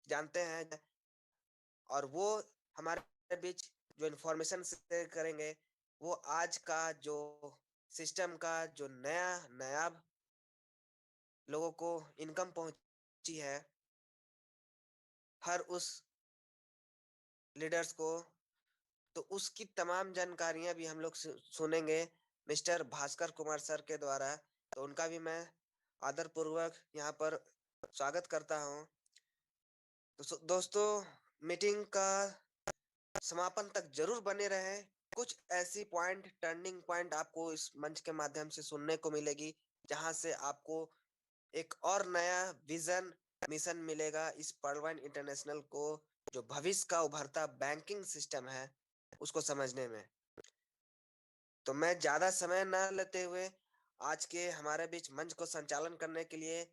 जानते हैं, और वो हमारे बीच जो इन्फॉर्मेशन शेयर करेंगे, वो आज का जो सिस्टम का जो नया नायाब लोगों को इनकम पहुंची है, हर उस लीडर्स को, तो उसकी तमाम जानकारियां भी हम लोग सुनेंगे मिस्टर भास्कर कुमार सर के द्वारा। तो उनका भी मैं आदरपूर्वक यहाँ पर स्वागत करता हूँ। तो दोस्तों, मीटिंग का समापन तक जरूर बने रहें। कुछ ऐसी टर्निंग पॉइंट आपको इस मंच के माध्यम से सुनने को मिलेगी, जहां से आपको एक और नया विजन मिशन मिलेगा इस पर्लवाइन इंटरनेशनल को, जो भविष्य का उभरता बैंकिंग सिस्टम है, उसको समझने में। तो मैं ज्यादा समय न लेते हुए आज के हमारे बीच मंच को संचालन करने के लिए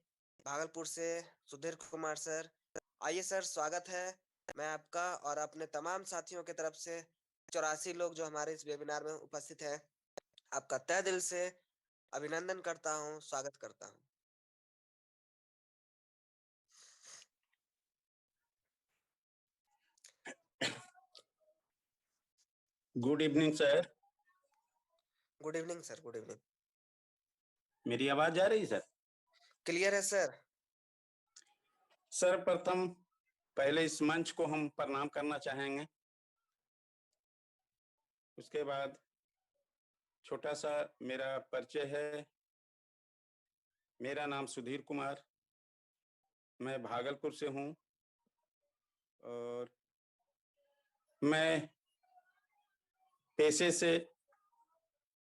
भागलपुर से सुधीर कुमार सर। आइए सर, स्वागत है मैं आपका और अपने तमाम साथियों की तरफ से। 84 लोग जो हमारे इस वेबिनार में उपस्थित हैं, आपका तहे दिल से अभिनंदन करता हूं, स्वागत करता हूं। Good evening sir. Good evening sir, good evening. मेरी आवाज आ रही सर? क्लियर है सर? सर, प्रथम पहले इस मंच को हम प्रणाम करना चाहेंगे। उसके बाद छोटा सा मेरा परिचय है। मेरा नाम सुधीर कुमार, मैं भागलपुर से हूँ और मैं पेशे से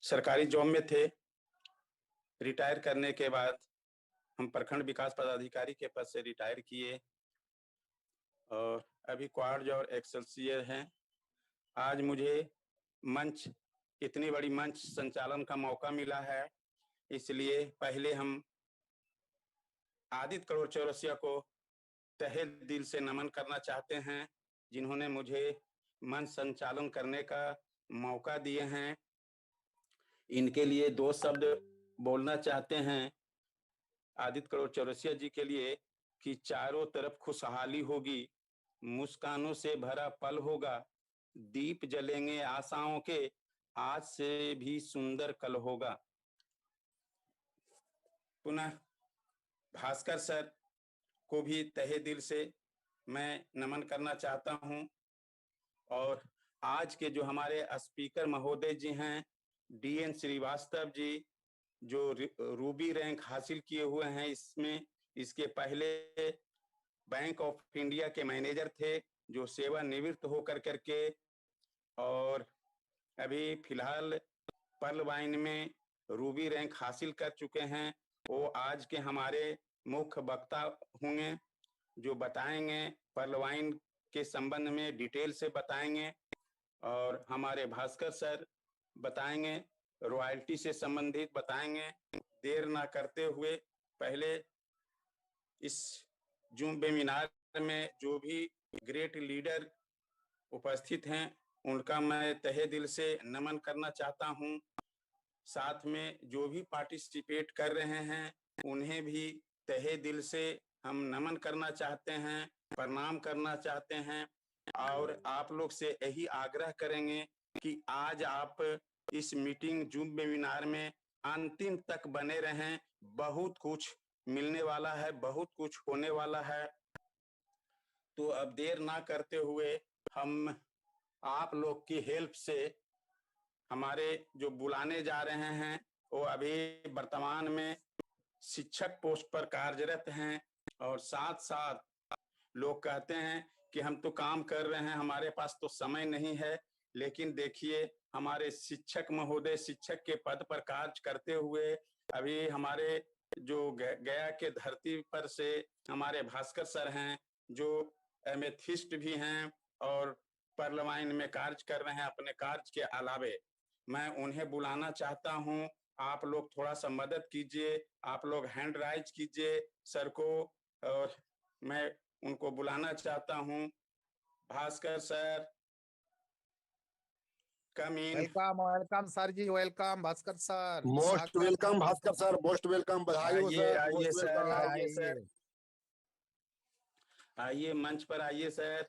सरकारी जॉब में थे। रिटायर करने के बाद हम प्रखंड विकास पदाधिकारी के पद से रिटायर किए और अभी क्वार्ज और एक्सेलसियर हैं। आज मुझे मंच, इतनी बड़ी मंच संचालन का मौका मिला है, इसलिए पहले हम आदित्य करोड़ चौरसिया को तहे दिल से नमन करना चाहते हैं, जिन्होंने मुझे मंच संचालन करने का मौका दिए हैं। इनके लिए दो शब्द बोलना चाहते हैं आदित्य करोड़ चौरसिया जी के लिए कि चारों तरफ खुशहाली होगी, मुस्कानों से भरा पल होगा, दीप जलेंगे आशाओं के, आज से भी सुंदर कल होगा। पुनः भास्कर सर को भी तहे दिल से मैं नमन करना चाहता हूं। और आज के जो हमारे स्पीकर महोदय जी हैं, DN श्रीवास्तव जी, जो रूबी रैंक हासिल किए हुए हैं, इसमें इसके पहले बैंक ऑफ इंडिया के मैनेजर थे, जो सेवानिवृत्त होकर करके और अभी फिलहाल पर्लवाइन में रूबी रैंक हासिल कर चुके हैं। वो आज के हमारे मुख्य वक्ता होंगे, जो बताएंगे पर्लवाइन के संबंध में डिटेल से बताएंगे। और हमारे भास्कर सर बताएंगे, रॉयल्टी से संबंधित बताएंगे। देर ना करते हुए पहले इस जूम वेबिनार में जो भी ग्रेट लीडर उपस्थित हैं, उनका मैं तहे दिल से नमन करना चाहता हूं। साथ में जो भी पार्टिसिपेट कर रहे हैं, उन्हें भी तहे दिल से हम नमन करना चाहते हैं, प्रणाम करना चाहते हैं। और आप लोग से यही आग्रह करेंगे कि आज आप इस मीटिंग जूम वेबिनार में अंतिम तक बने रहें। बहुत कुछ मिलने वाला है, बहुत कुछ होने वाला है। तो अब देर ना करते हुए हम आप लोग की हेल्प से हमारे जो बुलाने जा रहे हैं, वो अभी वर्तमान में शिक्षक पोस्ट पर कार्यरत हैं और साथ साथ लोग कहते हैं कि हम तो काम कर रहे हैं, हमारे पास तो समय नहीं है। लेकिन देखिए, हमारे शिक्षक महोदय शिक्षक के पद पर कार्य करते हुए अभी हमारे जो गया के धरती पर से हमारे भास्कर सर हैं, जो एमेथिस्ट भी हैं और पर्लवाइन में कार्य कर रहे हैं अपने कार्य के अलावे। मैं उन्हें बुलाना चाहता हूं, आप लोग थोड़ा सा मदद कीजिए, आप लोग हैंड राइज कीजिए सर को, और मैं उनको बुलाना चाहता हूं। Bhaskar sir, come in. Welcome welcome sir ji, welcome Bhaskar sir. Most welcome Bhaskar sir, most welcome. बधाई हो आइए सर, आइए मोस्ट सर, वेलकम। आइए सर। आइए मंच पर आइए sir.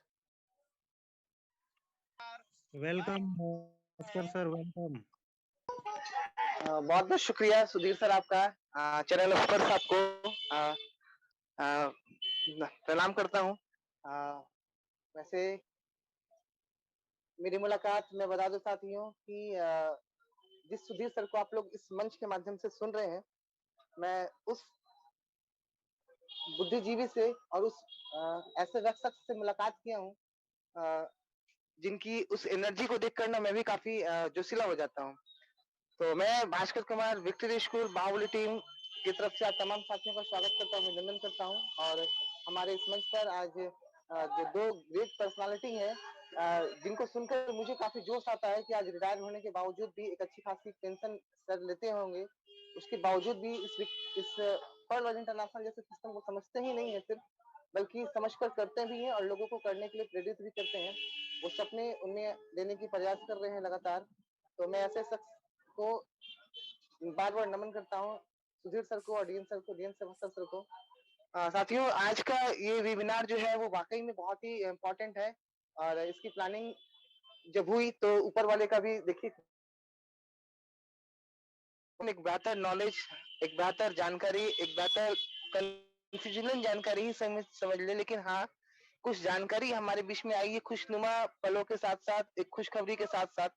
Welcome Bhaskar sir, welcome. बहुत बहुत शुक्रिया सुधीर सर आपका। चैनल ऑफकोर्स आपको प्रणाम करता हूँ। वैसे मेरी मुलाकात मैं बता दूं साथियों कि जिस सुधीर सर को आप लोग इस मंच के माध्यम से सुन रहे हैं, मैं उस बुद्धिजीवी से और उस ऐसे शख्स से मुलाकात किया हूँ जिनकी उस एनर्जी को देखकर ना मैं भी काफी जोशीला हो जाता हूँ। तो मैं Bhaskar Kumar victory school Baahubali team की तरफ से आप तमाम साथियों का स्वागत करता हूँ, अभिनंदन करता हूँ। और हमारे इस मंच पर आज जो दो ग्रेट पर्सनालिटी हैं, जिनको सुनकर मुझे काफी जोश आता है कि आज रिटायर होने के बावजूद भी एक अच्छी खासी पेंशन सर लेते होंगे, उसके बावजूद भी इस पर्ल वर्ल्ड इंटरनेशनल जैसे सिस्टम को समझते ही नहीं है सिर्फ, बल्कि समझकर करते भी हैं और लोगों को करने के लिए प्रेरित भी करते हैं। वो सपने उन्हें देने की प्रयास कर रहे हैं लगातार। तो मैं ऐसे शख्स को बार बार नमन करता हूँ, सुधीर सर को और डीएन सर को, डीएन श्रीवास्तव सर को। साथियों, आज का ये वेबिनार जो है वो वाकई में बहुत ही इम्पोर्टेंट है और इसकी प्लानिंग जब हुई तो ऊपर वाले का भी देखिए एक बेहतर नॉलेज, एक बेहतर जानकारी, एक बेहतर कंफ्यूजन जानकारी ही समझ ले, लेकिन हाँ कुछ जानकारी हमारे बीच में आई है खुशनुमा पलों के साथ साथ, एक खुशखबरी के साथ साथ।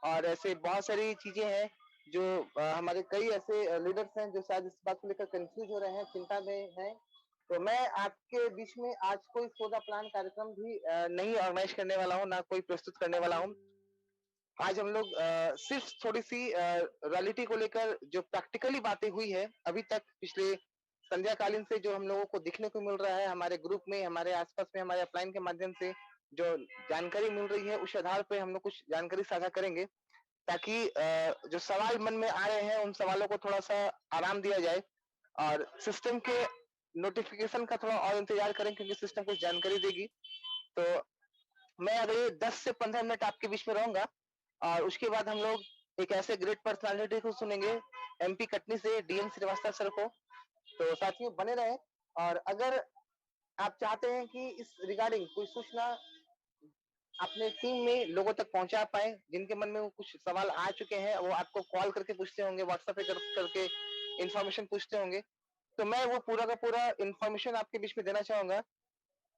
और ऐसे बहुत सारी चीजें हैं जो हमारे कई ऐसे लीडर्स हैं जो शायद इस बात को लेकर कंफ्यूज हो रहे हैं, चिंता में हैं। तो मैं आपके बीच में आज कोई सोदा प्लान कार्यक्रम भी नहीं ऑर्गेनाइज करने वाला हूँ, ना कोई प्रस्तुत करने वाला हूँ। आज हम लोग सिर्फ थोड़ी सी रियलिटी को लेकर जो प्रैक्टिकली बातें हुई है अभी तक पिछले संध्या कालीन से, जो हम लोगों को दिखने को मिल रहा है हमारे ग्रुप में, हमारे आसपास में, हमारे अपलाइन के माध्यम से जो जानकारी मिल रही है, उस आधार पे हम लोग कुछ जानकारी साझा करेंगे ताकि जो सवाल मन में आ रहे हैं उन सवालों को थोड़ा सा आराम दिया जाए और सिस्टम के नोटिफिकेशन का थोड़ा और इंतजार करें, क्योंकि सिस्टम कुछ जानकारी देगी। तो मैं अगले 10 से 15 मिनट आपके बीच में रहूंगा और उसके बाद हम लोग एक ऐसे ग्रेट पर्सनालिटी को सुनेंगे, एमपी कटनी से डीएन श्रीवास्तव सर को। तो साथियों बने रहे। और अगर आप चाहते हैं कि इस रिगार्डिंग कोई सूचना अपने टीम में लोगों तक पहुंचा पाए, जिनके मन में वो कुछ सवाल आ चुके हैं, वो आपको कॉल करके पूछते होंगे, व्हाट्सएप पे करके इंफॉर्मेशन पूछते होंगे, तो मैं वो पूरा का पूरा इंफॉर्मेशन आपके बीच में देना चाहूंगा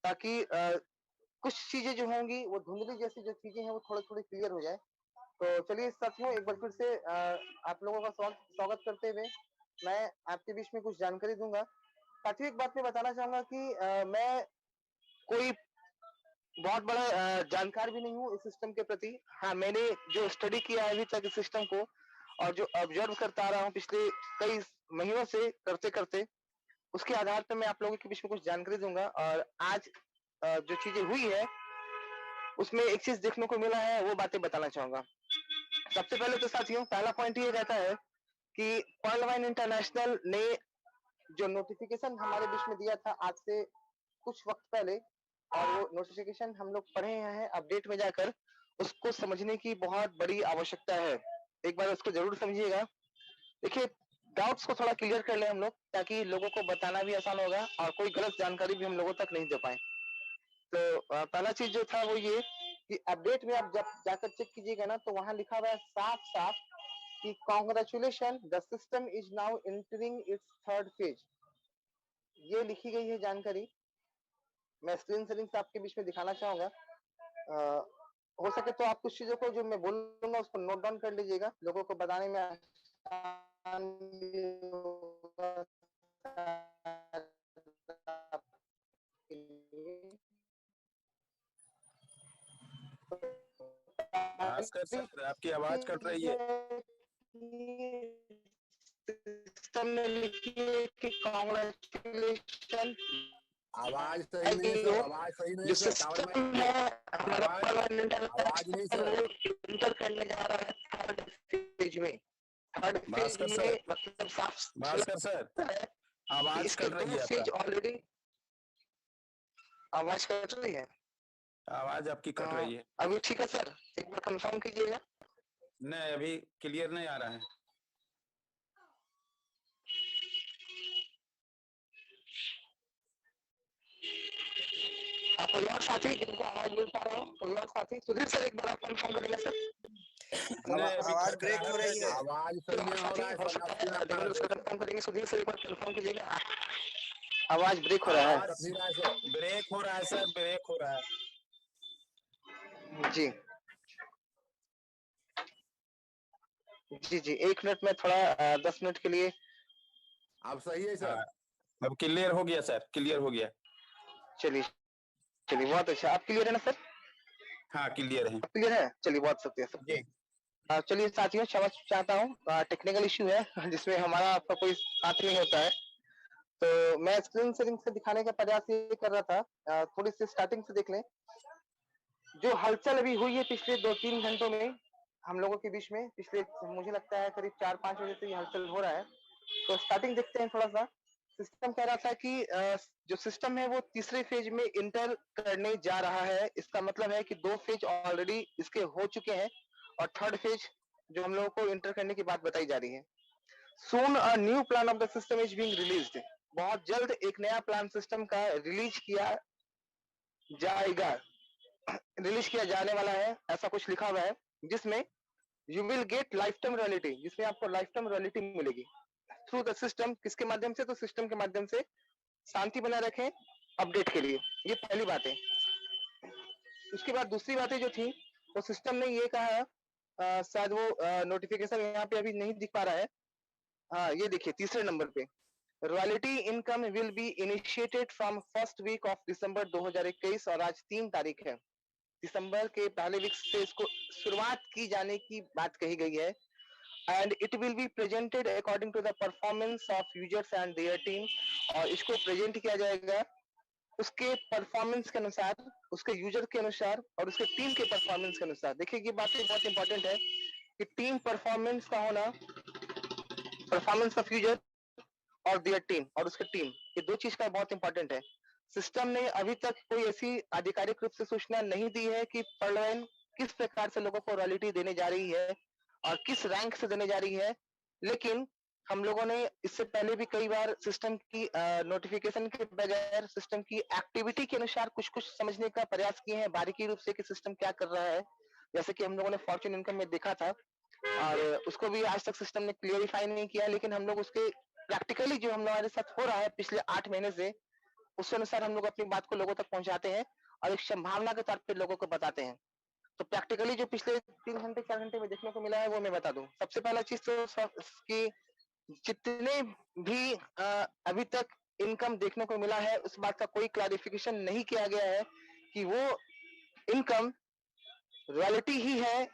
ताकि कुछ चीजें जो होंगी वो धुंधली जैसी जो चीजें हैं वो थोड़ी थोड़ी क्लियर हो जाए। तो चलिए साथियों, एक बार फिर से आप लोगों का स्वागत करते हुए मैं आपके बीच में कुछ जानकारी दूंगा। साथियों, एक बात मैं बताना चाहूंगा कि मैं कोई बहुत बड़ा जानकार भी नहीं हूँ इस सिस्टम के प्रति। हाँ, मैंने जो स्टडी किया है अभी तक इस सिस्टम को और जो ऑब्जर्व करता आ रहा हूँ पिछले कई महीनों से करते करते, उसके आधार पर मैं आप लोगों के बीच में कुछ जानकारी दूंगा। और आज जो चीजें हुई है उसमें एक चीज देखने को मिला है, वो बातें बताना चाहूंगा। सबसे पहले तो साथियों, पहला पॉइंट ये रहता है कि पर्ल वाइन इंटरनेशनल ने जो नोटिफिकेशन हमारे बीच में दिया था आज से कुछ वक्त पहले, और वो नोटिफिकेशन हम लोग पढ़े हैं अपडेट में जाकर, उसको समझने की बहुत बड़ी आवश्यकता है। एक बार उसको जरूर समझिएगा। देखिए, डाउट्स को थोड़ा क्लियर कर ले हम लोग, ताकि लोगों को बताना भी आसान होगा और कोई गलत जानकारी भी हम लोगों तक नहीं दे पाए। तो पहला चीज जो था वो ये कि अपडेट में आप जब जाकर चेक कीजिएगा ना, तो वहां लिखा हुआ है साफ साफ कि congratulation, the system is now entering it's third phase. ये लिखी गई है जानकारी। मैं स्क्रीन शेयरिंग से आपके बीच में दिखाना चाहूंगा। हो सके तो आप कुछ चीजों को जो मैं बोलूंगा उसको नोट डाउन कर लीजिएगा, लोगों को बताने में आसान भी होगा। भास्कर सर, आपकी आवाज कट रही है। सिस्टम ने लिखी है कि कांग्रेचुलेशन, आवाज सही नहीं है सर, आवाज सही नहीं जो है सर, टावर में सिस्टम है हमारा आवाज नहीं सर। इंटर करने जा रहा है थर्ड फेज में। थर्ड फेज भास्कर सर, में मतलब साफ भास्कर सर, है कि आवाज इसके कट रही दो है फेज आपका। ऑलरेडी। आवाज कट रही है? आवाज आपकी कट रही है। अभी ठीक है सर, एक बार कंफर्म कीजिएगा। नहीं, अभी क्लियर नहीं आ रहा है। कोई और साथी जिनको आवाज मिल पा रहा है, कोई और साथी? सुधीर सर एक बार आप कंफर्म करेंगे सर। नहीं, अभी आवाज खरखरा ब्रेक हो रही है। आवाज सही नहीं हो रहा है, सब आपकी ना लेकिन पास उसको है। कंफर्म करेंगे, सुधीर सर एक बार कंफर्म कीजिएगा। आवाज ब्रेक हो रहा है। आवाज नहीं रहा है सर। ब्रेक हो रहा है सर, ब्रेक हो रहा है। जी जी जी, 1 मिनट में थोड़ा 10 मिनट के लिए। अब सही है सर। हाँ, अब क्लियर हो गया सर, क्लियर हो गया। चलिए चलिए, बहुत अच्छा। आप क्लियर है ना सर? हाँ, क्लियर है। क्लियर है, चलिए बहुत शुक्रिया सर। जी। चलिए साथियों, क्षमा चाहता हूँ, टेक्निकल इश्यू है जिसमें हमारा आपका कोई साथ नहीं होता है। तो मैं स्क्रीन शेयरिंग से दिखाने का प्रयास ये कर रहा था। थोड़ी सी स्टार्टिंग से देख लें। जो हलचल अभी हुई है पिछले 2-3 घंटों में हम लोगों के बीच में, पिछले मुझे लगता है करीब 4-5 बजे से ये हलचल हो रहा है। तो स्टार्टिंग देखते हैं थोड़ा सा। सिस्टम कह रहा था कि जो सिस्टम है वो तीसरे फेज में इंटर करने जा रहा है। इसका मतलब है कि 2 फेज ऑलरेडी इसके हो चुके हैं और थर्ड फेज जो हम लोगों को इंटर करने की बात बताई जा रही है। Soon a new plan of the system is being released. बहुत जल्द एक नया प्लान सिस्टम का रिलीज किया जाएगा, रिलीज किया जाने वाला है, ऐसा कुछ लिखा हुआ है, जिसमें you will get life time royalty, जिसमें आपको लाइफ टाइम रॉयल्टी मिलेगी थ्रू द सिस्टम। किसके माध्यम से? तो सिस्टम के माध्यम से। शांति बनाए रखें अपडेट के लिए, ये पहली बात है। उसके बाद दूसरी बातें जो थी, तो सिस्टम ने ये कहा, शायद वो नोटिफिकेशन यहाँ पे अभी नहीं दिख पा रहा है। हाँ, ये देखिए तीसरे नंबर पे, royalty income will be initiated from first week of December 2021, और आज 3 तारीख है। दिसंबर के पहले वीक से इसको शुरुआत की जाने की बात कही गई है। And it will be presented according to the performance of users and their team, और इसको प्रेजेंट किया जाएगा उसके परफॉर्मेंस के अनुसार, उसके यूजर के अनुसार और उसके टीम के परफॉर्मेंस के अनुसार। देखिए ये बातें बहुत इंपॉर्टेंट है कि टीम परफॉर्मेंस का होना, परफॉर्मेंस ऑफ यूजर और देयर टीम और उसके टीम, ये 2 चीज का बहुत इंपॉर्टेंट है। सिस्टम ने अभी तक कोई ऐसी आधिकारिक रूप से सूचना नहीं दी है कि पर्लवेन किस प्रकार से लोगों को रॉयल्टी देने जा रही है और किस रैंक से देने जा रही है। लेकिन हम लोगों ने इससे पहले भी कई बार सिस्टम की नोटिफिकेशन के बगैर सिस्टम की एक्टिविटी के अनुसार कुछ कुछ समझने का प्रयास किए हैं बारीकी रूप से कि सिस्टम क्या कर रहा है। जैसे कि हम लोगों ने फॉर्च्यून इनकम में देखा था, और उसको भी आज तक सिस्टम ने क्लियरिफाई नहीं किया, लेकिन हम लोग उसके प्रैक्टिकली जो हम हमारे साथ हो रहा है पिछले 8 महीने से, उस अनुसार हम लोग अपनी बात को लोगों तक पहुंचाते हैं और एक संभावना के तौर पे लोगों को बताते हैं। तो प्रैक्टिकली जो पिछले 3 घंटे 4 घंटे में देखने को मिला है वो मैं बता दूं। सबसे पहला चीज तो कि जितने भी अभी तक इनकम देखने को मिला है, उस बात का कोई क्लैरिफिकेशन नहीं किया गया है कि वो इनकम रॉयल्टी ही है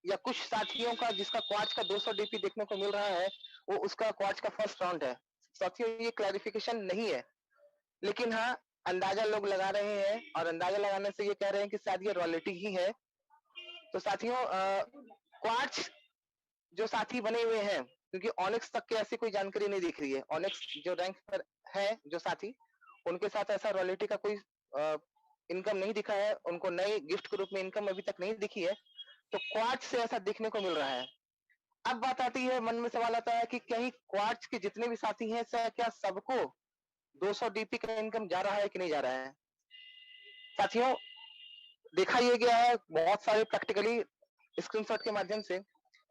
या कुछ साथियों का जिसका क्वार्ट्ज का 200 डीपी देखने को मिल रहा है वो उसका क्वार्ट्ज का फर्स्ट राउंड है। साथियों ये क्लैरिफिकेशन नहीं है, लेकिन हाँ अंदाजा लोग लगा रहे हैं, और अंदाजा लगाने से ये कह रहे हैं कि शायद ये रॉयल्टी ही है। तो साथियों क्वार्ट्ज जो साथी बने हुए हैं, क्योंकि ऑनिक्स तक के ऐसी कोई जानकारी नहीं दिख रही है, ऑनिक्स जो रैंक पर है जो साथी, उनके साथ ऐसा रॉयल्टी का कोई इनकम नहीं दिखा है, उनको नए गिफ्ट के रूप में इनकम अभी तक नहीं दिखी है। तो क्वार्ट्ज से ऐसा देखने को मिल रहा है। अब बात आती है, मन में सवाल आता है कि कहीं क्वार्ट्ज के जितने भी साथी हैं क्या सबको 200 डीपी का इनकम जा रहा है कि नहीं जा रहा है? साथियों देखा ये गया है बहुत सारे प्रैक्टिकली स्क्रीनशॉट के माध्यम से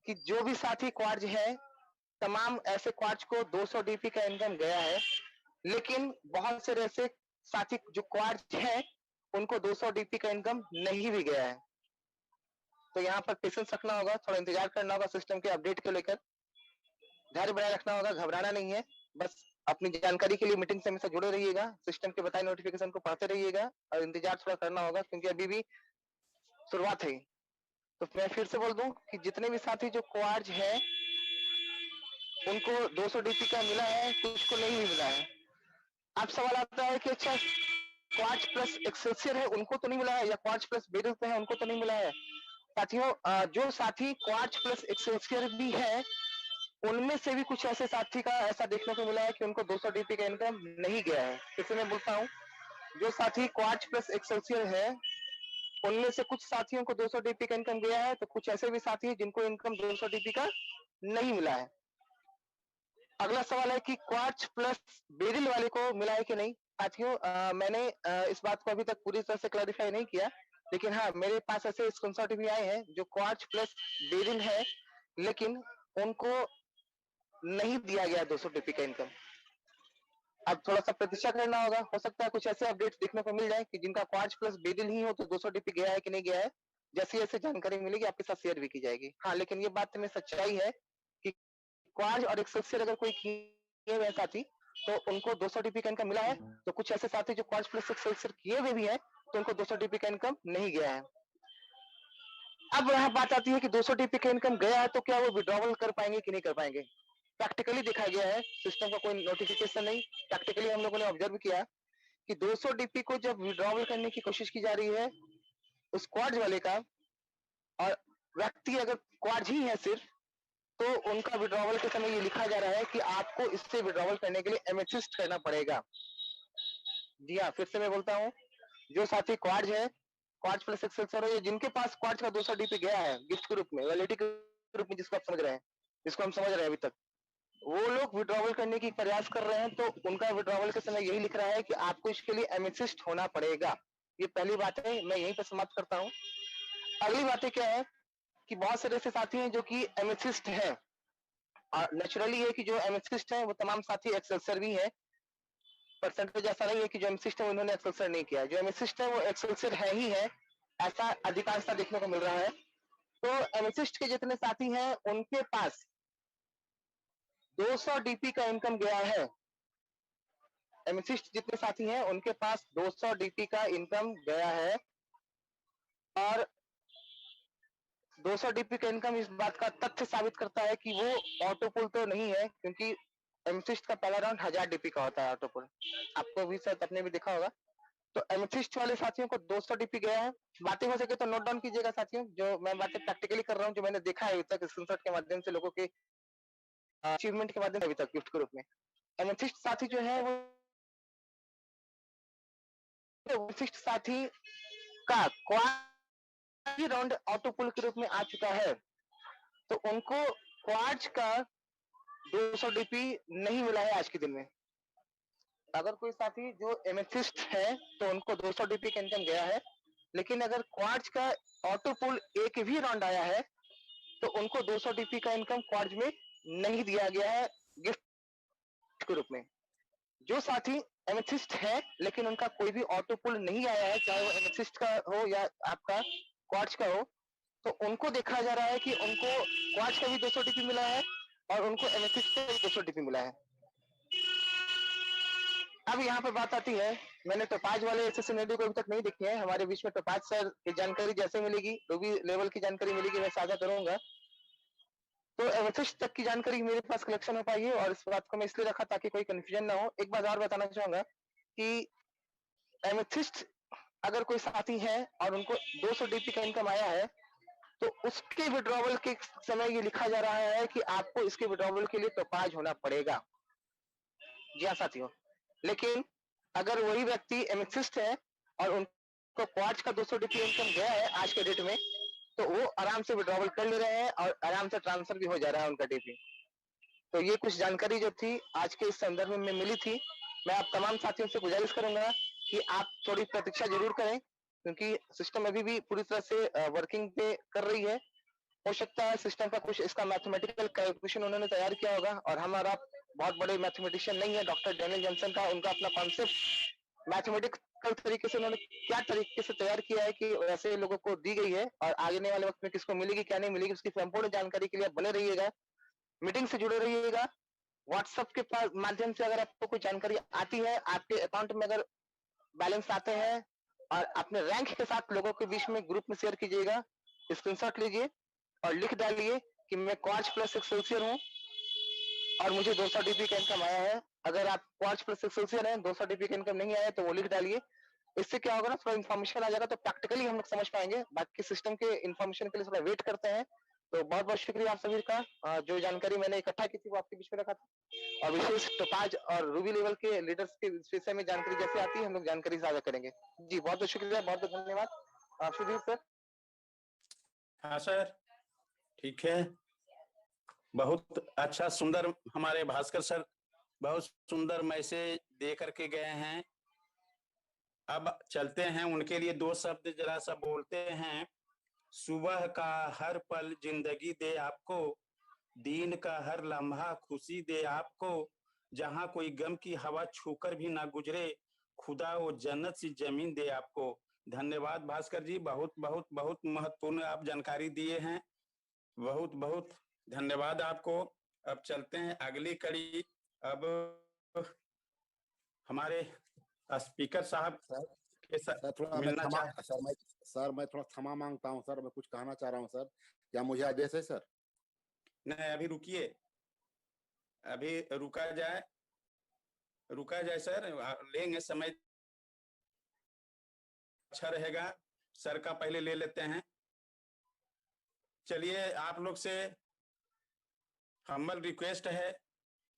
कि जो भी साथी क्वार्ज है, तमाम ऐसे क्वार्ज को 200 डीपी का इनकम गया है, लेकिन बहुत से ऐसे साथी जो क्वार्ज है उनको 200 डीपी का इनकम नहीं भी गया है। तो यहाँ पर पेशेंस रखना होगा, थोड़ा इंतजार करना होगा सिस्टम के अपडेट को लेकर, धैर्य बनाए रखना होगा, घबराना नहीं है। बस अपनी जानकारी के लिए मीटिंग से हमेशा जुड़े रहिएगा, सिस्टम के बताए नोटिफिकेशन को पढ़ते रहिएगा और इंतजार थोड़ा करना होगा, क्योंकि अभी भी शुरुआत है। तो मैं फिर से बोल दूं कि जितने भी साथी जो क्वार्ज है उनको 200 डीपी का मिला है, कुछ को नहीं भी मिला है। अब सवाल आता है कि अच्छा क्वार्ज प्लस एक्सेल्सियर है उनको तो नहीं मिला है, या क्वार्ज प्लस बेरिल पे है उनको तो नहीं मिला है? साथियों जो साथी क्वार्ज प्लस एक्सेल्सियर भी है, उनमें से भी कुछ ऐसे साथी का ऐसा देखने को मिला है कि उनको 200 डीपी का इनकम नहीं गया है। जैसे मैं बोलता हूँ, जो साथी क्वार्ज प्लस एक्सेल्सियर है उनमें से कुछ साथियों को 200 डीपी का इनकम गया है, तो कुछ ऐसे भी साथी हैं जिनको इनकम 200 डीपी का नहीं मिला है। अगला सवाल है कि क्वार्ज प्लस बेरिल वाले को मिला है कि नहीं? साथियों मैंने इस बात को अभी तक पूरी तरह से क्लैरिफाई नहीं किया, लेकिन हाँ मेरे पास ऐसे स्क्रीनशॉट भी आए हैं जो क्वार्ट्ज प्लस बेरिल है, लेकिन उनको नहीं दिया गया 200 टीपी का इनकम। अब थोड़ा सा प्रतीक्षा करना होगा, हो सकता है कुछ ऐसे अपडेट्स देखने को मिल जाए कि जिनका क्वार्ट्ज प्लस बेरिल ही हो तो 200 टीपी गया है कि नहीं गया है। जैसी ऐसी जानकारी मिलेगी आपके साथ शेयर भी की जाएगी। हाँ लेकिन ये बात में सच्चाई है कि क्वार्ट्ज और एक्सेल्सियर अगर कोई किए हुए साथी तो उनको 200 टीपी का इनकम मिला है, तो कुछ ऐसे साथी जो क्वार्ट्ज प्लस एक्सेल्सियर किए हुए भी है तो उनको 200 टीपी का इनकम नहीं गया है। अब यहाँ बात आती है कि 200 टीपी का इनकम गया है तो क्या वो विड्रॉवल कर पाएंगे कि नहीं कर पाएंगे। प्रैक्टिकली देखा गया है, सिस्टम का कोई नोटिफिकेशन नहीं, प्रैक्टिकली हम लोगों ने ऑब्जर्व किया कि 200 डीपी को जब विड्रॉवल करने की कोशिश की जा रही है उस क्वार्ज वाले का, और व्यक्ति अगर क्वार्ज ही है सिर्फ, तो उनका विड्रॉवल के समय ये लिखा जा रहा है कि आपको इससे विड्रॉवल करने के लिए एमेथिस्ट करना पड़ेगा। जी हाँ, फिर से मैं बोलता हूँ, जो साथी क्वार्ज है, क्वार्ज प्लस एक्सेल्सियर है, जिनके पास क्वार्ज का 200 डीपी गया है गिफ्ट के रूप में, वैलिडिटी के रूप में, जिसको आप समझ रहे हैं, जिसको हम समझ रहे हैं अभी तक, वो लोग विड्रॉवल करने की प्रयास कर रहे हैं तो उनका विड्रॉवल के समय यही लिख रहा है कि आपको इसके लिए एमेथिस्ट होना पड़ेगा। ये पहली बात है, मैं यहीं पर समाप्त करता हूँ। अगली बातें क्या है कि बहुत सारे ऐसे साथी हैं जो कि एमेथिस्ट हैं, और नेचुरली है कि जो एमेथिस्ट हैं वो तमाम साथी एक्सेल्सियर भी है। परसेंटेज ऐसा नहीं है कि जो एमेथिस्ट है उन्होंने एक्सेल्सियर नहीं किया, जो एमेथिस्ट है वो एक्सेल्सियर है ही है, ऐसा अधिकांशता देखने को मिल रहा है। तो एमेथिस्ट के जितने साथी हैं उनके पास 200 डीपी का इनकम गया है। एमेथिस्ट जितने साथी हैं उनके पास 200 डीपी का इनकम गया है, और 200 डीपी का इनकम इस बात का तथ्य साबित करता है कि वो ऑटो पुल तो नहीं है, क्योंकि एमेथिस्ट का पहला राउंड 1000 डीपी का होता है ऑटो पुल, आपको भी शायद आपने भी देखा होगा। तो एमेथिस्ट वाले साथियों को 200 डीपी गया है। बातें हो सके तो नोट डाउन कीजिएगा साथियों, जो मैं बातें प्रैक्टिकली कर रहा हूँ, जो मैंने देखा है अभी तक स्क्रीनशॉट के माध्यम से, लोगों के अचीवमेंट के माध्यम से अभी तक गिफ्ट के रूप में। एमेथिस्ट साथी जो है वो एमेथिस्ट साथी का क्वार्ज राउंड ऑटो पुल के रूप में आ चुका है, तो उनको क्वार्ज का 200 डीपी नहीं मिला है आज के दिन में। अगर कोई साथी जो एमेथिस्ट है तो उनको 200 डीपी का इनकम गया है, लेकिन अगर क्वार्ज का ऑटो पुल एक भी राउंड आया है तो उनको 200 डीपी का इनकम क्वार्ज में नहीं दिया गया है गिफ्ट के रूप में। जो साथी एमेथिस्ट है लेकिन उनका कोई भी ऑटो पुल नहीं आया है, चाहे वो एमेथिस्ट का हो या आपका क्वार्ज का हो, तो उनको देखा जा रहा है कि उनको क्वार्ज का भी 200 डीपी मिला है और उनको एमेथिस्ट का भी 200 डीपी मिला है। अब यहाँ पर बात आती है, मैंने टोपाज वाले ऐसे सिनेरियो को अभी तक नहीं देखे हैं, हमारे बीच में टोपाज सर की जानकारी जैसे मिलेगी, रूबी लेवल की जानकारी मिलेगी, मैं साझा करूंगा। तो एमेथिस्ट तक की जानकारी मेरे पास कलेक्शन हो पाई है, और इस बात को मैं इसलिए रखा ताकि कोई कंफ्यूजन ना हो। एक बात और बताना चाहूंगा कि एमेथिस्ट अगर कोई साथी है और उनको 200 डीपी का इनकम आया है, तो उसके विड्रॉवल के समय ये लिखा जा रहा है कि आपको इसके विड्रॉवल के लिए टोपाज होना पड़ेगा। जी हाँ साथियों, लेकिन अगर वही व्यक्ति एमेथिस्ट है और उनको क्वार्ज का 200 डीपी इनकम गया है आज के डेट में, तो वो आराम से विड्रॉवल कर ले रहे हैं और आराम से ट्रांसफर भी हो जा रहा है उनका डीपी। तो ये कुछ जानकारी जो थी आज के इस संदर्भ में मिली थी। मैं आप तमाम साथियों से गुजारिश करूंगा कि आप थोड़ी प्रतीक्षा जरूर करें, क्योंकि सिस्टम अभी भी पूरी तरह से वर्किंग पे कर रही है। हो सकता है सिस्टम का कुछ इसका मैथमेटिकल कैलकुलेशन उन्होंने तैयार किया होगा, और हम और आप बहुत बड़े मैथमेटिशियन नहीं है। डॉक्टर डेनियल जॉनसन का उनका अपना कॉन्सेप्ट मैथमेटिकल तरीके से उन्होंने क्या तरीके से तैयार किया है कि वैसे लोगों को दी गई है, और आगे वाले वक्त में किसको मिलेगी क्या नहीं मिलेगी उसकी संपूर्ण जानकारी के लिए बने रहिएगा, मीटिंग से जुड़े रहिएगा। व्हाट्सएप के माध्यम से अगर आपको कोई जानकारी आती है, आपके अकाउंट में अगर बैलेंस आते हैं, और अपने रैंक के साथ लोगों के बीच में ग्रुप में शेयर कीजिएगा, स्क्रीनशॉट लीजिए और लिख डालिए कि मैं क्वार्ज प्लस एक्सेल्सियर हूँ और मुझे 200 डीपी का इनकम आया है। अगर आप क्वार्ज प्लस एक्सेल्सियर हैं, 200 डीपी का इनकम नहीं आया है, तो वो लिख डालिए। इससे क्या होगा ना, थोड़ा इन्फॉर्मेशन आ जाएगा तो प्रैक्टिकली हम लोग समझ पाएंगे। बाकी सिस्टम के इन्फॉर्मेशन के लिए थोड़ा वेट करते हैं। तो बहुत बहुत शुक्रिया आप सभी का, जो जानकारी मैंने इकट्ठा की थी वो आपके बीच में रखा था, और विशेष टोपाज और रूबी लेवल के लीडर्स के विषय में जानकारी जैसे आती है हम लोग जानकारी साझा करेंगे। जी बहुत बहुत शुक्रिया, बहुत बहुत धन्यवाद। सुधीर सर। हाँ सर, ठीक है, बहुत अच्छा सुंदर हमारे भास्कर सर बहुत सुंदर मैसेज दे करके गए हैं अब चलते हैं उनके लिए दो शब्द जरा सा बोलते हैं। सुबह का हर पल जिंदगी दे आपको, दिन का हर लम्हा खुशी दे आपको, जहां कोई गम की हवा छूकर भी ना गुजरे, खुदा वो जन्नत सी जमीन दे आपको। धन्यवाद भास्कर जी, बहुत बहुत बहुत महत्वपूर्ण आप जानकारी दिए हैं, बहुत बहुत धन्यवाद आपको। अब चलते हैं अगली कड़ी। अब हमारे स्पीकर साहब सर के साथ सर थोड़ा मैं मिलना क्षमा चाह सर मैं थोड़ा क्षमा मांगता हूँ सर, मैं कुछ कहना चाह रहा हूँ सर, क्या मुझे आदेश है सर? नहीं, अभी रुकिए, अभी रुका जाए सर, लेंगे समय, अच्छा रहेगा। सर का पहले ले लेते हैं। चलिए, आप लोग से हम्बल रिक्वेस्ट है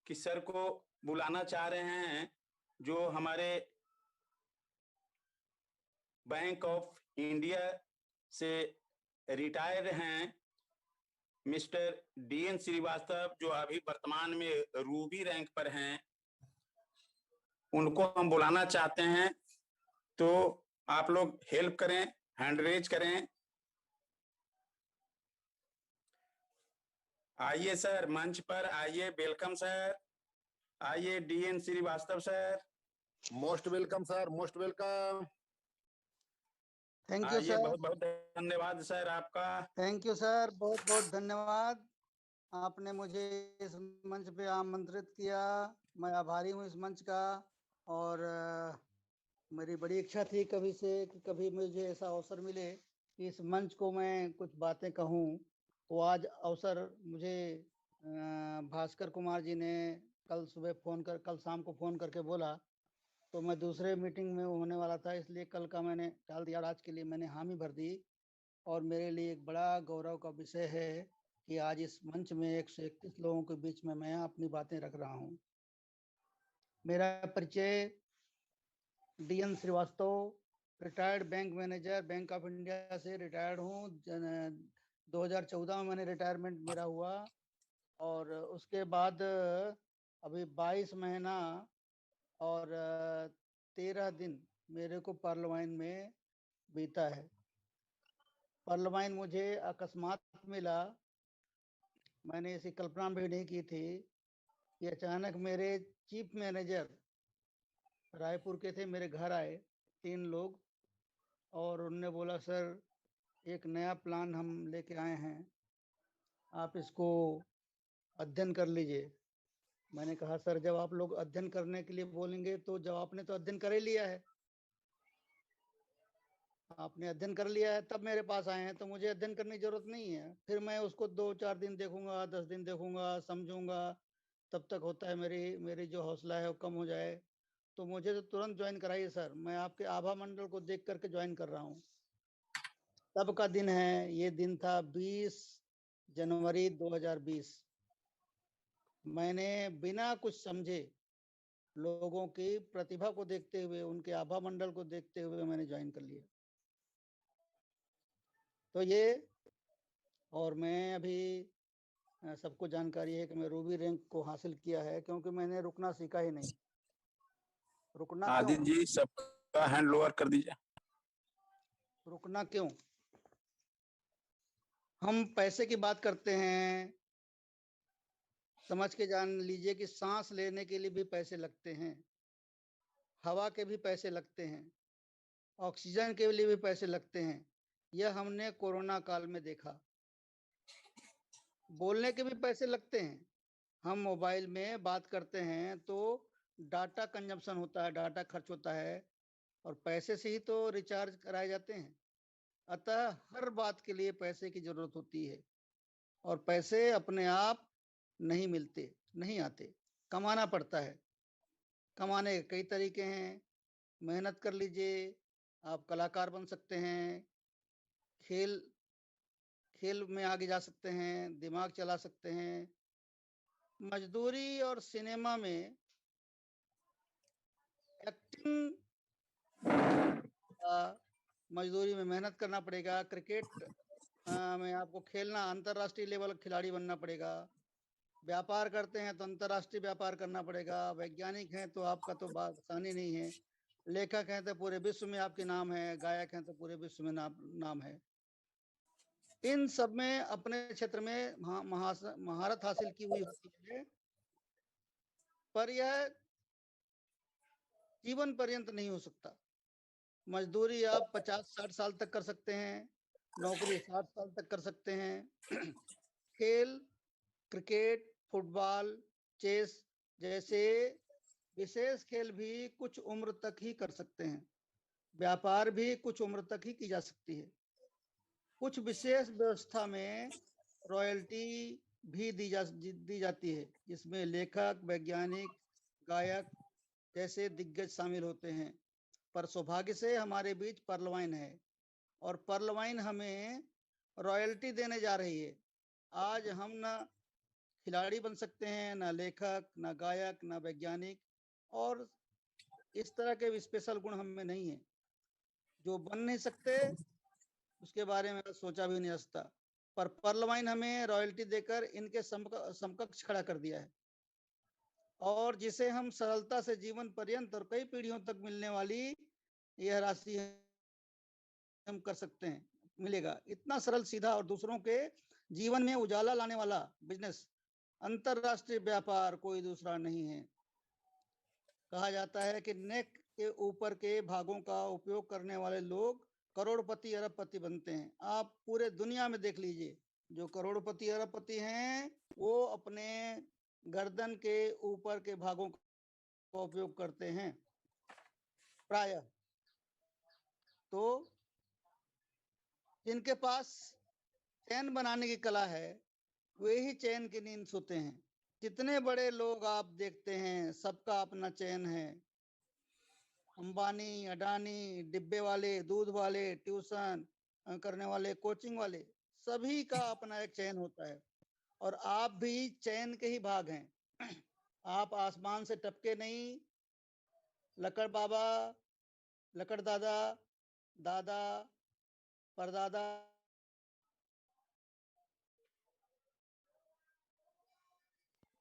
कि सर को बुलाना चाह रहे हैं, जो हमारे बैंक ऑफ इंडिया से रिटायर हैं, मिस्टर डीएन श्रीवास्तव, जो अभी वर्तमान में रूबी रैंक पर हैं, उनको हम बुलाना चाहते हैं। तो आप लोग हेल्प करें, हैंड रेज करें। आइए सर, मंच पर आइए, वेलकम सर, आइए DN Srivastava sir, most welcome sir, most welcome. Thank you आइए, सर। बहुत बहुत धन्यवाद सर आपका। थैंक यू सर, बहुत बहुत धन्यवाद। आपने मुझे इस मंच पे आमंत्रित किया, मैं आभारी हूँ इस मंच का। और मेरी बड़ी इच्छा थी कभी से कि कभी मुझे ऐसा अवसर मिले कि इस मंच को मैं कुछ बातें कहूँ। तो आज अवसर मुझे भास्कर कुमार जी ने कल शाम को फ़ोन करके बोला, तो मैं दूसरे मीटिंग में होने वाला था, इसलिए कल का मैंने टाल दिया, आज के लिए मैंने हामी भर दी। और मेरे लिए एक बड़ा गौरव का विषय है कि आज इस मंच में 131 लोगों के बीच में मैं अपनी बातें रख रहा हूँ। मेरा परिचय DN Srivastava, retired bank manager, bank of India से रिटायर्ड हूँ। 2014 में मैंने रिटायरमेंट मेरा हुआ, और उसके बाद अभी 22 महीना और 13 दिन मेरे को पर्लवाइन में बीता है। पर्लवाइन मुझे अकस्मात मिला, मैंने ऐसी कल्पना भी नहीं की थी कि अचानक मेरे चीफ मैनेजर रायपुर के थे, मेरे घर आए 3 लोग, और उन्होंने बोला सर एक नया प्लान हम लेके आए हैं, आप इसको अध्ययन कर लीजिए। मैंने कहा सर जब आप लोग अध्ययन करने के लिए बोलेंगे तो जब आपने तो अध्ययन कर ही लिया है, आपने अध्ययन कर लिया है तब मेरे पास आए हैं, तो मुझे अध्ययन करने की जरूरत नहीं है। फिर मैं उसको 2-4 दिन देखूंगा, 10 दिन देखूंगा, समझूंगा, तब तक होता है मेरी जो हौसला है वो कम हो जाए। तो मुझे तो तुरंत ज्वाइन कराइए सर, मैं आपके आभा मंडल को देख करके ज्वाइन कर रहा हूँ। तब का दिन है, ये दिन था 20 जनवरी 2020। मैंने बिना कुछ समझे, लोगों की प्रतिभा को देखते हुए, उनके आभा मंडल को देखते हुए मैंने ज्वाइन कर लिया। तो ये, और मैं अभी सबको जानकारी है कि मैं रूबी रैंक को हासिल किया है, क्योंकि मैंने रुकना सीखा ही नहीं। रुकना क्यों? आदित्य जी, सबका हैंड लोअर कर दीजिए। रुकना क्यों? हम पैसे की बात करते हैं, समझ के जान लीजिए कि सांस लेने के लिए भी पैसे लगते हैं, हवा के भी पैसे लगते हैं, ऑक्सीजन के लिए भी पैसे लगते हैं। यह हमने कोरोना काल में देखा। बोलने के भी पैसे लगते हैं। हम मोबाइल में बात करते हैं तो डाटा कंजप्शन होता है, डाटा खर्च होता है, और पैसे से ही तो रिचार्ज कराए जाते हैं। अतः हर बात के लिए पैसे की जरूरत होती है, और पैसे अपने आप नहीं मिलते, नहीं आते, कमाना पड़ता है। कमाने के कई तरीके हैं, मेहनत कर लीजिए, आप कलाकार बन सकते हैं, खेल खेल में आगे जा सकते हैं, दिमाग चला सकते हैं। मजदूरी और सिनेमा में एक्टिंग, मजदूरी में मेहनत करना पड़ेगा। क्रिकेट में आपको खेलना, अंतर्राष्ट्रीय लेवल खिलाड़ी बनना पड़ेगा। व्यापार करते हैं तो अंतर्राष्ट्रीय व्यापार करना पड़ेगा। वैज्ञानिक हैं तो आपका तो बात आसानी नहीं है। लेखक हैं तो पूरे विश्व में आपके नाम है, गायक हैं तो पूरे विश्व में नाम है। इन सब में अपने क्षेत्र में महारत हासिल की हुई होती है, पर यह जीवन पर्यंत नहीं हो सकता। मजदूरी आप 50-60 साल तक कर सकते हैं, नौकरी 60 साल तक कर सकते हैं। खेल, क्रिकेट, फुटबॉल, चेस जैसे विशेष खेल भी कुछ उम्र तक ही कर सकते हैं। व्यापार भी कुछ उम्र तक ही की जा सकती है। कुछ विशेष व्यवस्था में रॉयल्टी भी दी जाती है, जिसमें लेखक, वैज्ञानिक, गायक जैसे दिग्गज शामिल होते हैं। पर सौभाग्य से हमारे बीच पर्लवाइन है और पर्लवाइन हमें रॉयल्टी देने जा रही है। आज हम न खिलाड़ी बन सकते हैं, न लेखक, न गायक, न वैज्ञानिक, और इस तरह के स्पेशल गुण हमें नहीं है। जो बन नहीं सकते उसके बारे में सोचा भी नहीं सकता, पर पर्लवाइन हमें रॉयल्टी देकर इनके समकक्ष खड़ा कर दिया है, और जिसे हम सरलता से जीवन पर्यंत और कई पीढ़ियों तक मिलने वाली यह राशि हम कर सकते हैं, मिलेगा। इतना सरल, सीधा और दूसरों के जीवन में उजाला लाने वाला बिजनेस, अंतरराष्ट्रीय व्यापार कोई दूसरा नहीं है। कहा जाता है कि नेक के ऊपर के भागों का उपयोग करने वाले लोग करोड़पति अरबपति बनते हैं। आप पूरे दुनिया में देख लीजिए, जो करोड़पति अरबपति हैं वो अपने गर्दन के ऊपर के भागों का उपयोग करते हैं प्रायः। तो जिनके पास चैन बनाने की कला है वे ही चैन की नींद सोते हैं। जितने बड़े लोग आप देखते हैं सबका अपना चैन है। अंबानी, अडानी, डिब्बे वाले, दूध वाले, ट्यूशन करने वाले, कोचिंग वाले, सभी का अपना एक चैन होता है, और आप भी चैन के ही भाग हैं। आप आसमान से टपके नहीं। लकड़ बाबा, लकड़ दादा, दादा, परदादा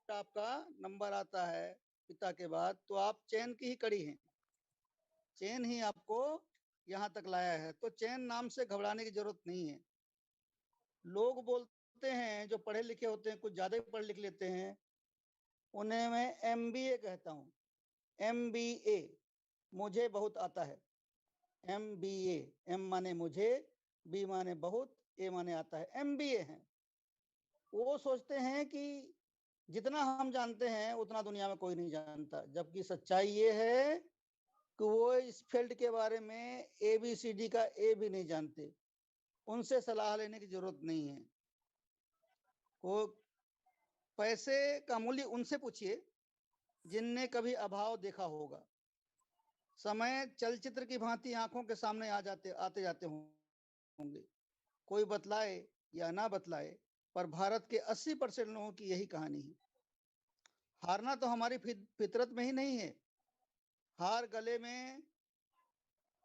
आपका नंबर आता है पिता के बाद, तो आप चैन की ही कड़ी हैं। चैन ही आपको यहाँ तक लाया है, तो चैन नाम से घबराने की जरूरत नहीं है। लोग बोलते हैं, जो पढ़े लिखे होते हैं, कुछ ज्यादा ही पढ़ लिख लेते हैं, उन्हें मैं MBA कहता हूँ। MBA, मुझे बहुत आता है। MBA, M माने मुझे, B माने बहुत, A माने आता है। MBA है। वो सोचते हैं कि जितना हम जानते हैं उतना दुनिया में कोई नहीं जानता, जबकि सच्चाई ये है कि वो इस फील्ड के बारे में ABCD का A भी नहीं जानते। उनसे सलाह लेने की जरूरत नहीं है। वो पैसे का मूल्य उनसे पूछिए जिनने कभी अभाव देखा होगा। समय चलचित्र की भांति आंखों के सामने आते जाते होंगे। कोई बतलाए या ना बतलाए, पर भारत के 80% लोगों की यही कहानी है। हारना तो हमारी फितरत में ही नहीं है। हार गले में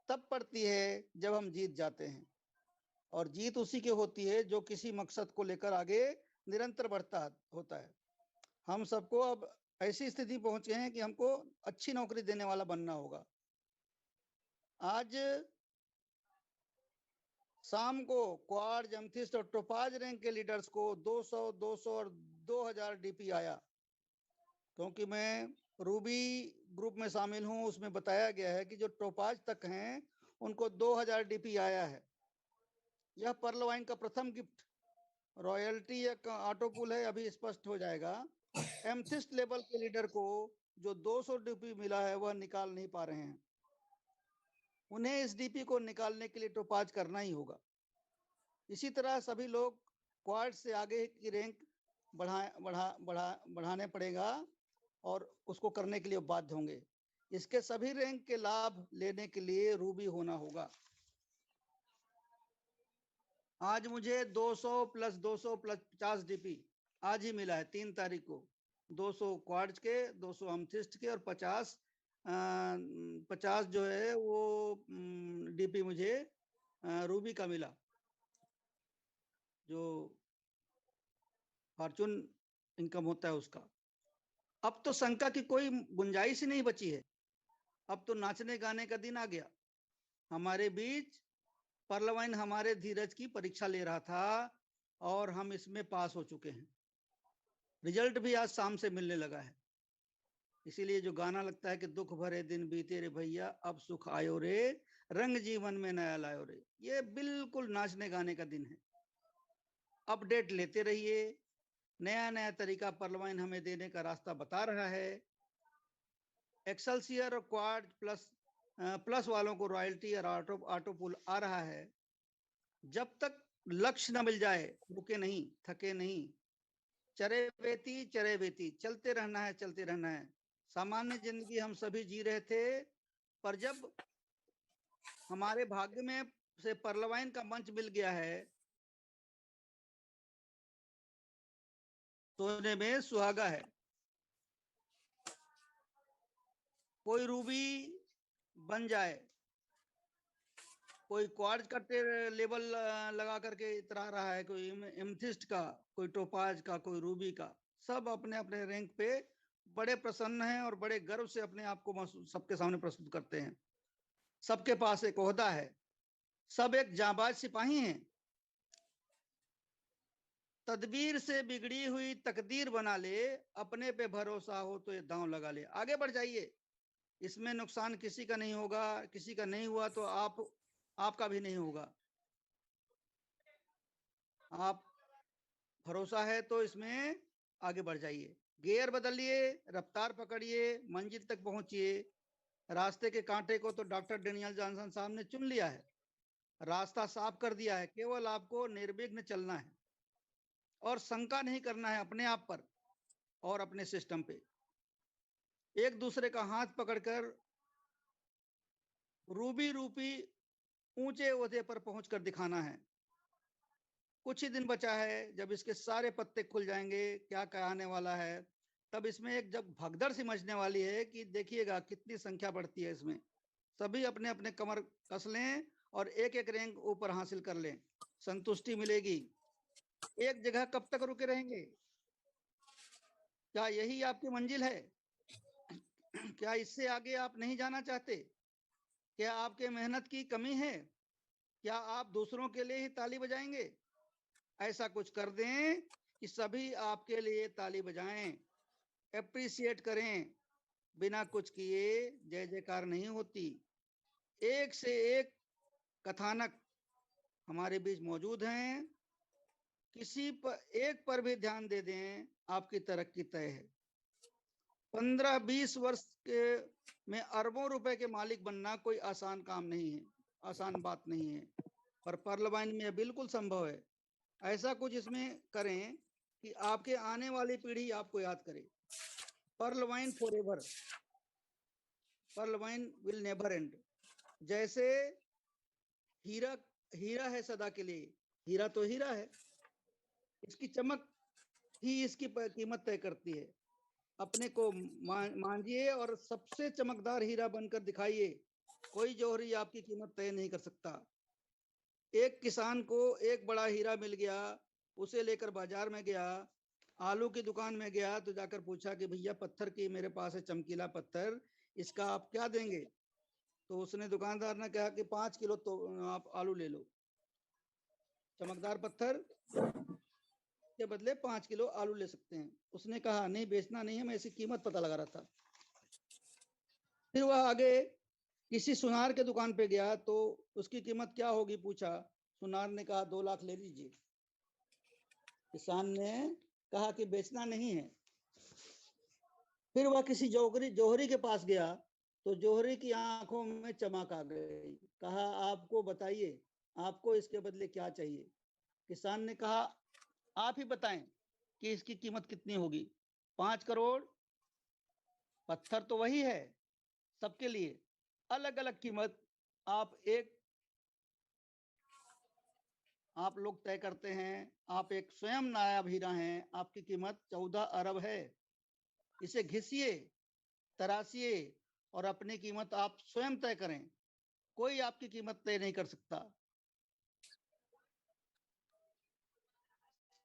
तब पड़ती है जब हम जीत जाते हैं, और जीत उसी की होती है जो किसी मकसद को लेकर आगे निरंतर बढ़ता होता है। हम सबको अब ऐसी स्थिति पहुंच गए हैं कि हमको अच्छी नौकरी देने वाला बनना होगा। आज शाम को क्वार्ट्ज, एमेथिस्ट और टोपाज रैंक के लीडर्स को 200, 200 और 2000 DP आया। क्योंकि मैं रूबी ग्रुप में शामिल हूं, उसमें बताया गया है कि जो टोपाज तक हैं उनको 2000 DP आया है। यह पर्लवाइन का प्रथम गिफ्ट। रॉयल्टी या ऑटोपुल है, अभी स्पष्ट हो जाएगा। एमेथिस्ट लेवल के लीडर को जो 200 DP मिला है वह निकाल नहीं पा रहे हैं। उन्हें इस DP को निकालने के लिए टोपाज करना ही होगा। इसी तरह सभी लोग क्वाड से आगे की रैंक बढ़ाने पड़ेगा और उसको करने के लिए बाध्य होंगे। इसके सभी रैंक के लाभ लेने के लिए रूबी होना होगा। आज मुझे 200 प्लस 200 प्लस 50 DP आज ही मिला है, 3 तारीख को। 200 क्वाड्स के, 200 एमेथिस्ट के, और 50 जो है वो DP मुझे रूबी का मिला, जो फॉर्चून इनकम होता है उसका। अब तो शंका की कोई गुंजाइश ही नहीं बची है। अब तो नाचने गाने का दिन आ गया। हमारे बीच पर्लवाइन हमारे धीरज की परीक्षा ले रहा था और हम इसमें पास हो चुके हैं। रिजल्ट भी आज शाम से मिलने लगा है। इसीलिए जो गाना लगता है कि दुख भरे दिन बीते रे भैया, अब सुख आयो रे, रंग जीवन में नया लायो रे, ये बिल्कुल नाचने गाने का दिन है। अपडेट लेते रहिए, नया नया तरीका पर्लवाइन हमें देने का रास्ता बता रहा है। एक्सेलसियर और क्वाड प्लस वालों को रॉयल्टी और ऑटो पुल आ रहा है। जब तक लक्ष्य न मिल जाए रुके नहीं, थके नहीं, चरे बेती चलते रहना है, चलते रहना है। सामान्य जिंदगी हम सभी जी रहे थे, पर जब हमारे भाग्य में से पर्लवाइन का मंच मिल गया है, सोने में सुहागा है। कोई रूबी बन जाए, कोई क्वार्ट्ज का लेबल लगा करके इतरा रहा है, कोई एमथिस्ट का, कोई टोपाज का, कोई रूबी का। सब अपने अपने रैंक पे बड़े प्रसन्न हैं और बड़े गर्व से अपने आप को सबके सामने प्रस्तुत करते हैं। सबके पास एक ओहदा है, सब एक जांबाज सिपाही हैं। तदबीर से बिगड़ी हुई तकदीर बना ले, अपने पे भरोसा हो तो ये दांव लगा ले। आगे बढ़ जाइए, इसमें नुकसान किसी का नहीं होगा, किसी का नहीं हुआ तो आपका भी नहीं होगा। आप भरोसा है तो इसमें आगे बढ़ जाइए, गियर बदलिए, रफ्तार पकड़िए, मंजिल तक पहुंचिए। रास्ते के कांटे को तो डॉक्टर डेनियल जॉनसन साहब ने चुन लिया है, रास्ता साफ कर दिया है। केवल आपको निर्विघ्न चलना है और शंका नहीं करना है अपने आप पर और अपने सिस्टम पे। एक दूसरे का हाथ पकड़कर रूपी ऊंचे ओहदे पर पहुंचकर दिखाना है। कुछ ही दिन बचा है, जब इसके सारे पत्ते खुल जाएंगे, क्या कहने वाला है। तब इसमें एक जब भगदड़ सी मचने वाली है कि देखिएगा कितनी संख्या बढ़ती है इसमें। सभी अपने अपने कमर कस लें और एक एक रैंक ऊपर हासिल कर लें, संतुष्टि मिलेगी। एक जगह कब तक रुके रहेंगे? क्या यही आपकी मंजिल है? क्या इससे आगे आप नहीं जाना चाहते? क्या आपके मेहनत की कमी है? क्या आप दूसरों के लिए ही ताली बजाएंगे? ऐसा कुछ कर दें कि सभी आपके लिए ताली बजाएं, एप्रिशिएट करें। बिना कुछ किए जय जयकार नहीं होती। एक से एक कथानक हमारे बीच मौजूद हैं, किसी पर एक पर भी ध्यान दे दें, आपकी तरक्की तय है। 15-20 वर्ष के में अरबों रुपए के मालिक बनना कोई आसान काम नहीं है, आसान बात नहीं है, पर पर्लवाइन में बिल्कुल संभव है। ऐसा कुछ इसमें करें कि आपके आने वाली पीढ़ी आपको याद करे। पर्लवाइन फॉरएवर, पर्लवाइन विल नेवर एंड। जैसे हीरा है सदा के लिए, हीरा तो हीरा है, इसकी चमक ही इसकी कीमत तय करती है। अपने को मांझिए और सबसे चमकदार हीरा बनकर दिखाइए। कोई जौहरी आपकी कीमत तय नहीं कर सकता। एक किसान को एक बड़ा हीरा मिल गया, उसे लेकर बाजार में गया, आलू की दुकान में गया तो जाकर पूछा कि भैया पत्थर की मेरे पास है चमकीला पत्थर, इसका आप क्या देंगे? तो उसने दुकानदार ने कहा कि 5 किलो तो आप आलू ले लो, चमकदार पत्थर के बदले 5 किलो आलू ले सकते हैं। उसने कहा नहीं, बेचना नहीं है, मैं इसकी कीमत पता लगा रहा था। फिर वह आगे किसी सुनार के दुकान पे गया तो उसकी कीमत क्या होगी पूछा। सुनार ने कहा 2 लाख ले लीजिए। किसान ने कहा कि बेचना नहीं है। फिर वह किसी जौहरी के पास गया तो जौहरी की आंखों में चमक आ गई। कहा आपको बताइए, आपको इसके बदले क्या चाहिए? किसान ने कहा आप ही बताएं कि इसकी कीमत कितनी होगी। 5 करोड़। पत्थर तो वही है, सबके लिए अलग अलग कीमत आप लोग तय करते हैं। आप एक स्वयं नायाब हीरा हैं, आपकी कीमत 14 अरब है। इसे घिसिए, तराशिए और अपनी कीमत आप स्वयं तय करें। कोई आपकी कीमत तय नहीं कर सकता।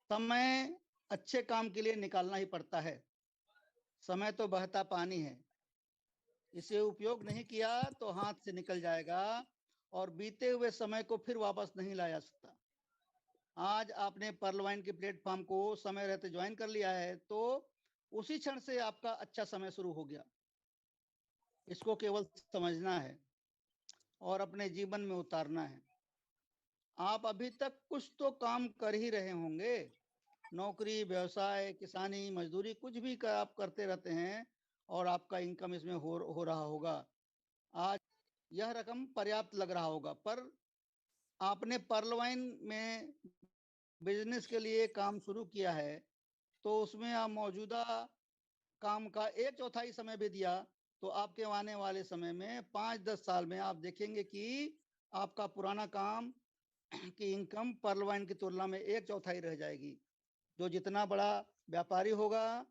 समय अच्छे काम के लिए निकालना ही पड़ता है। समय तो बहता पानी है, इसे उपयोग नहीं किया तो हाथ से निकल जाएगा और बीते हुए समय को फिर वापस नहीं लाया जा सकता। आज आपने पर्लवाइन के प्लेटफॉर्म को समय रहते ज्वाइन कर लिया है तो उसी क्षण से आपका अच्छा समय शुरू हो गया। इसको केवल समझना है और अपने जीवन में उतारना है। आप अभी तक कुछ तो काम कर ही रहे होंगे, नौकरी, व्यवसाय, किसानी, मजदूरी, कुछ भी आप करते रहते हैं और आपका इनकम इसमें हो रहा होगा। आज यह रकम पर्याप्त लग रहा होगा, पर आपने पर्लवाइन में बिजनेस के लिए काम शुरू किया है तो उसमें आप मौजूदा काम का 1/4 समय भी दिया तो आपके आने वाले समय में 5-10 साल में आप देखेंगे कि आपका पुराना काम की इनकम पर्लवाइन की तुलना में 1/4 रह जाएगी। जो जितना बड़ा व्यापारी होगा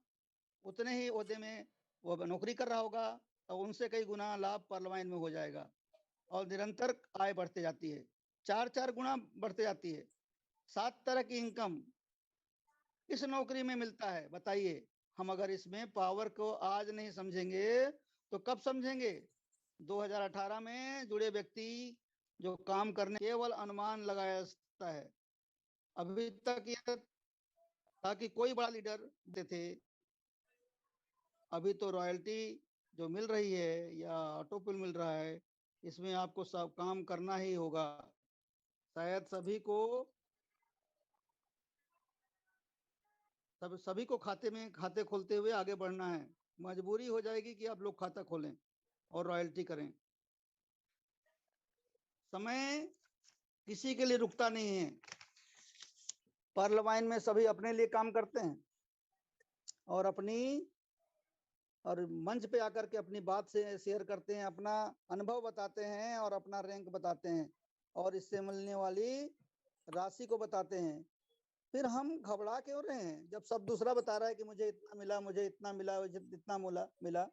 उतने ही ओहदे में वो नौकरी कर रहा होगा और उनसे कई गुना लाभ पर्लवाइन में हो जाएगा और निरंतर आय बढ़ते जाती है, 4-4 गुना बढ़ते जाती है। 7 तरह की इनकम इस नौकरी में मिलता है। बताइए, हम अगर इसमें पावर को आज नहीं समझेंगे तो कब समझेंगे? 2018 में जुड़े व्यक्ति जो काम करने केवल अनुमान लगाया सकता है। अभी तक यह था कि कोई बड़ा लीडर थे, अभी तो रॉयल्टी जो मिल रही है या ऑटो पिल मिल रहा है, इसमें आपको सब काम करना ही होगा। शायद सभी को खाते खोलते हुए आगे बढ़ना है। मजबूरी हो जाएगी कि आप लोग खाता खोलें और रॉयल्टी करें। समय किसी के लिए रुकता नहीं है। पर्लवाइन में सभी अपने लिए काम करते हैं और मंच पे आकर के अपनी बात से शेयर करते हैं, अपना अनुभव बताते हैं और अपना रैंक बताते हैं और इससे मिलने वाली राशि को बताते हैं। फिर हम घबरा क्यों रहे हैं जब सब दूसरा बता रहा है कि मुझे इतना मिला, मुझे इतना मिला, मुझे इतना मिला,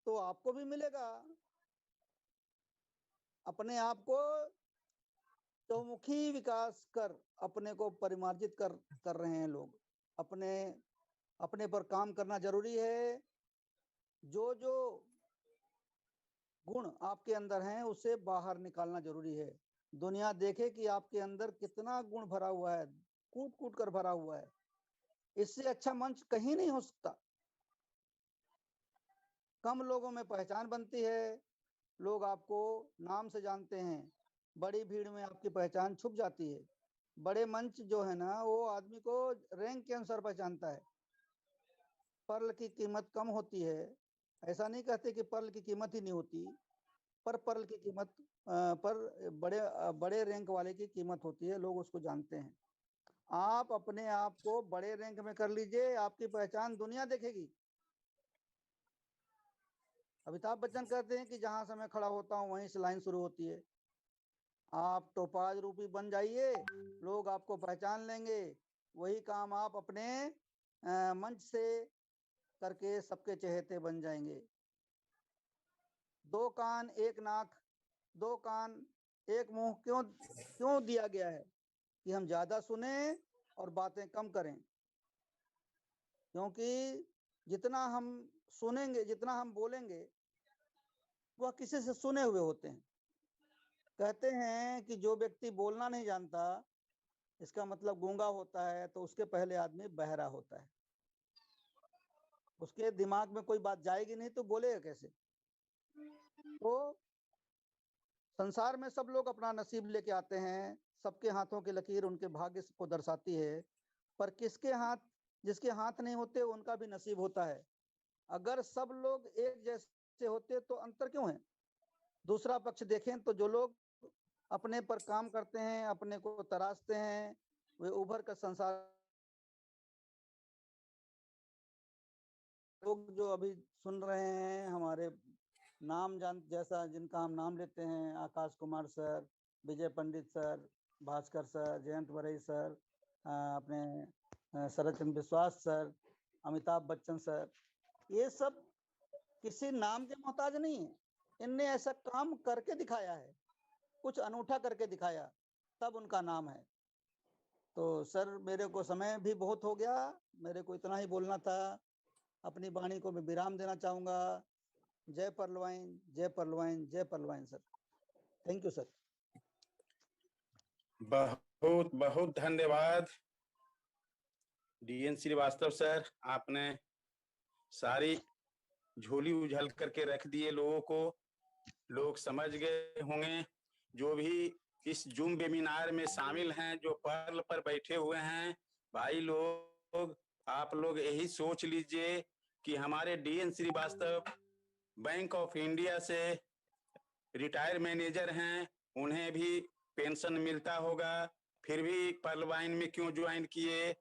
तो आपको भी मिलेगा। अपने आप को चौमुखी विकास कर अपने को परिमार्जित कर रहे हैं लोग। अपने पर काम करना जरूरी है। जो गुण आपके अंदर हैं उसे बाहर निकालना जरूरी है। दुनिया देखे कि आपके अंदर कितना गुण भरा हुआ है, कूट कूट कर भरा हुआ है। इससे अच्छा मंच कहीं नहीं हो सकता। कम लोगों में पहचान बनती है, लोग आपको नाम से जानते हैं, बड़ी भीड़ में आपकी पहचान छुप जाती है। बड़े मंच जो है ना, वो आदमी को रैंक के अनुसार पहचानता है। पर्ल की कीमत कम होती है, ऐसा नहीं कहते कि पर्ल की कीमत ही नहीं होती, पर पर्ल की कीमत पर बड़े रैंक वाले की कीमत होती है, लोग उसको जानते हैं। आप अपने आप को बड़े रैंक में कर लीजिए, आपकी पहचान दुनिया देखेगी। अमिताभ बच्चन कहते हैं कि जहां से मैं खड़ा होता हूं वहीं से लाइन शुरू होती है। आप टोपाज रूपी बन जाइए, लोग आपको पहचान लेंगे। वही काम आप अपने मंच से करके सबके चहेते बन जाएंगे। 2 कान 1 नाक 2 कान 1 मुंह क्यों दिया गया है कि हम ज्यादा सुने और बातें कम करें। क्योंकि जितना हम सुनेंगे, जितना हम बोलेंगे, वह किसी से सुने हुए होते हैं। कहते हैं कि जो व्यक्ति बोलना नहीं जानता, इसका मतलब गूंगा होता है, तो उसके पहले आदमी बहरा होता है। उसके दिमाग में कोई बात जाएगी नहीं तो बोलेगा कैसे? तो संसार में सब लोग अपना नसीब लेके आते हैं, सबके हाथों की लकीर उनके भाग्य को दर्शाती है, पर जिसके हाथ नहीं होते उनका भी नसीब होता है। अगर सब लोग एक जैसे होते तो अंतर क्यों है? दूसरा पक्ष देखें तो जो लोग अपने पर काम करते हैं, अपने को तराशते हैं, वे उभर कर संसार। लोग जो अभी सुन रहे हैं हमारे जैसा जिनका हम नाम लेते हैं, Akash Kumar sir, Vijay Pandit sir, Bhaskar sir, Jayant Varai sir, अपने शरद चंद्र विश्वास सर, अमिताभ बच्चन सर, ये सब किसी नाम के मोहताज नहीं है। इनने ऐसा काम करके दिखाया है, कुछ अनूठा करके दिखाया, तब उनका नाम है। तो सर, मेरे को समय भी बहुत हो गया, मेरे को इतना ही बोलना था। अपनी वाणी को मैं विराम देना चाहूंगा। जय परलवाइन, जय परलवाइन, जय परलवाइन सर। Thank you sir. बहुत बहुत धन्यवाद डीएन श्रीवास्तव सर, आपने सारी झोली उछल करके रख दिए लोगों को। लोग समझ गए होंगे जो भी इस जूम वेबिनार में शामिल हैं, जो पर्ल पर बैठे हुए हैं भाई लोग, आप लोग यही सोच लीजिए कि हमारे DN Srivastava bank of India से रिटायर मैनेजर हैं, उन्हें भी पेंशन मिलता होगा, फिर भी पर्लवाइन में क्यों ज्वाइन किए।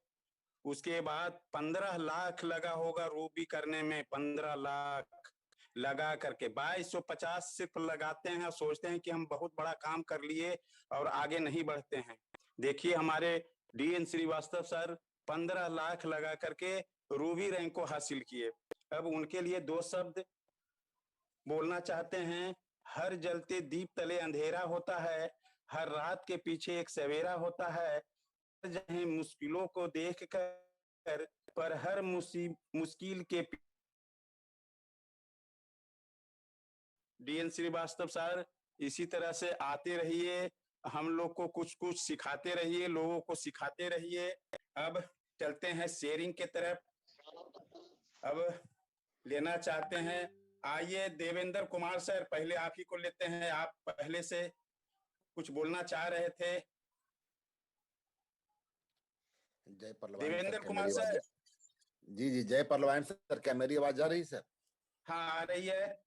उसके बाद 15 लाख लगा होगा रूबी करने में, 15 लाख लगा करके 2250 सिर्फ लगाते हैं और सोचते हैं कि हम बहुत बड़ा काम कर लिए और आगे नहीं बढ़ते हैं। देखिए हमारे डीएन श्रीवास्तव सर 15 लाख लगा करके रूबी रैंक को हासिल किए। अब उनके लिए 2 शब्द बोलना चाहते हैं। हर जलते दीप तले अंधेरा होता है, हर रात के पीछे एक सवेरा होता है। जहाँ मुश्किलों को देख कर पर हर मुश्किल के डीएन श्रीवास्तव सर इसी तरह से आते रहिए, हम लोग को कुछ कुछ सिखाते रहिए, लोगों को सिखाते रहिए। अब चलते हैं शेयरिंग के तरफ। अब लेना चाहते हैं, आइए देवेंद्र कुमार सर, पहले आप ही को लेते हैं। आप पहले से कुछ बोलना चाह रहे थे। जय परलवाइन सर, देवेंद्र क्या कुमार मेरी आवाज? सर। जी जी, जय परलवाइन सर, क्या मेरी आवाज आ रही सर? हाँ आ रही है।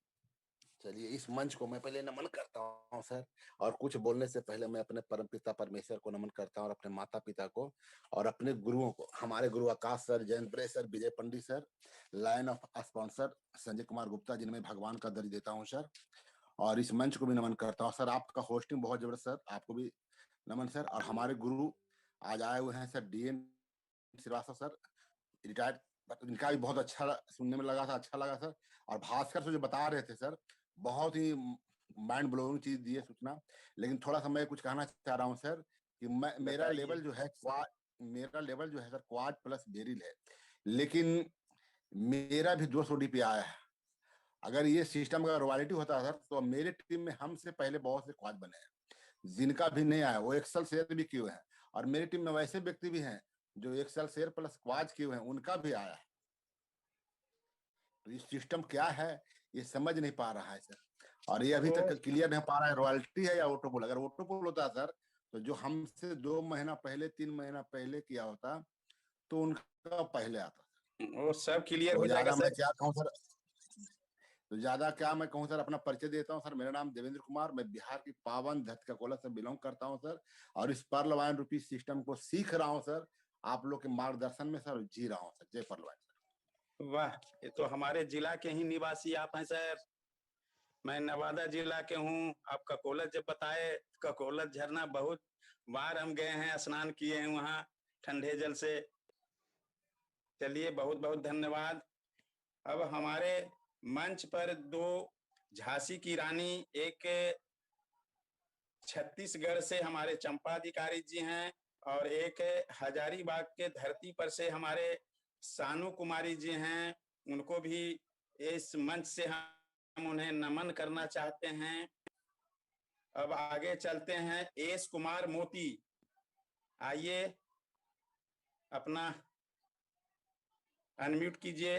चलिए, इस मंच को मैं पहले नमन करता हूँ सर, और कुछ बोलने से पहले मैं अपने परमपिता परमेश्वर को नमन करता हूँ, और अपने माता पिता को, और अपने गुरुओं को, हमारे गुरु आकाश सर, जयंत प्रे sir, Vijay Pandit sir, line of sponsor Sanjay Kumar Gupta, जिन्हें मैं भगवान का दर्ज देता हूँ सर, और इस मंच को भी नमन करता हूँ सर। आपका होस्टिंग बहुत जबरदस्त सर, आपको भी नमन सर। और हमारे गुरु आज आए हुए हैं sir, DN Srivastava sir, retired, इनका भी बहुत अच्छा सुनने में लगा था, अच्छा लगा सर। और भास्कर से जो बता रहे थे सर, बहुत ही माइंड ब्लोइंग चीज दी है सूचना। लेकिन थोड़ा सा मैं कुछ कहना चाह रहा हूँ सर, कि मेरा लेवल जो है सर क्वाड प्लस बेरिल है, लेकिन मेरा भी 200 डीपी आया है। अगर ये सिस्टम का रॉयल्टी होता सर, तो मेरे टीम में हमसे पहले बहुत से क्वाड बने हैं, जिनका भी नहीं आया वो एक्सेल शेयर भी किए हैं, और मेरी टीम में वैसे व्यक्ति भी हैं जो एक्सेल शेयर प्लस क्वाड किए हैं, उनका भी आया है। तो ये सिस्टम क्या है ये समझ नहीं पा रहा है सर, और ये अभी तक क्लियर नहीं पा रहा है रॉयल्टी है या ऑटोपोल। अगर ऑटोपोल होता सर, तो जो हमसे 2 महीना पहले 3 महीना पहले किया होता, तो उनका पहले आता। वो सब क्लियर तो हो जाएगा ज्यादा मैं सर। क्या कहूँ सर, तो ज्यादा क्या मैं कहूँ सर, अपना परिचय देता हूँ सर। मेरा नाम देवेंद्र कुमार, मैं बिहार की पावन धरती कोला से बिलोंग करता हूँ सर, और इस पर्लवाइन रूपी सिस्टम को सीख रहा हूँ सर, आप लोग के मार्गदर्शन में सर, जी रहा हूँ सर। जय पर्लवाइन सर। वाह, ये तो हमारे जिला के ही निवासी आप हैं सर। मैं नवादा जिला के हूँ। आप ककोलत जब बताए, ककोलत झरना बहुत बार हम गए हैं, स्नान किए हैं वहाँ ठंडे जल से। चलिए बहुत बहुत धन्यवाद। अब हमारे मंच पर 2 झांसी की रानी, एक छत्तीसगढ़ से हमारे चंपाधिकारी जी हैं, और एक हजारीबाग के धरती पर से हमारे सानू कुमारी जी हैं। उनको भी इस मंच से हम उन्हें नमन करना चाहते हैं। अब आगे चलते हैं, एस कुमार मोती, आइए अपना अनम्यूट कीजिए,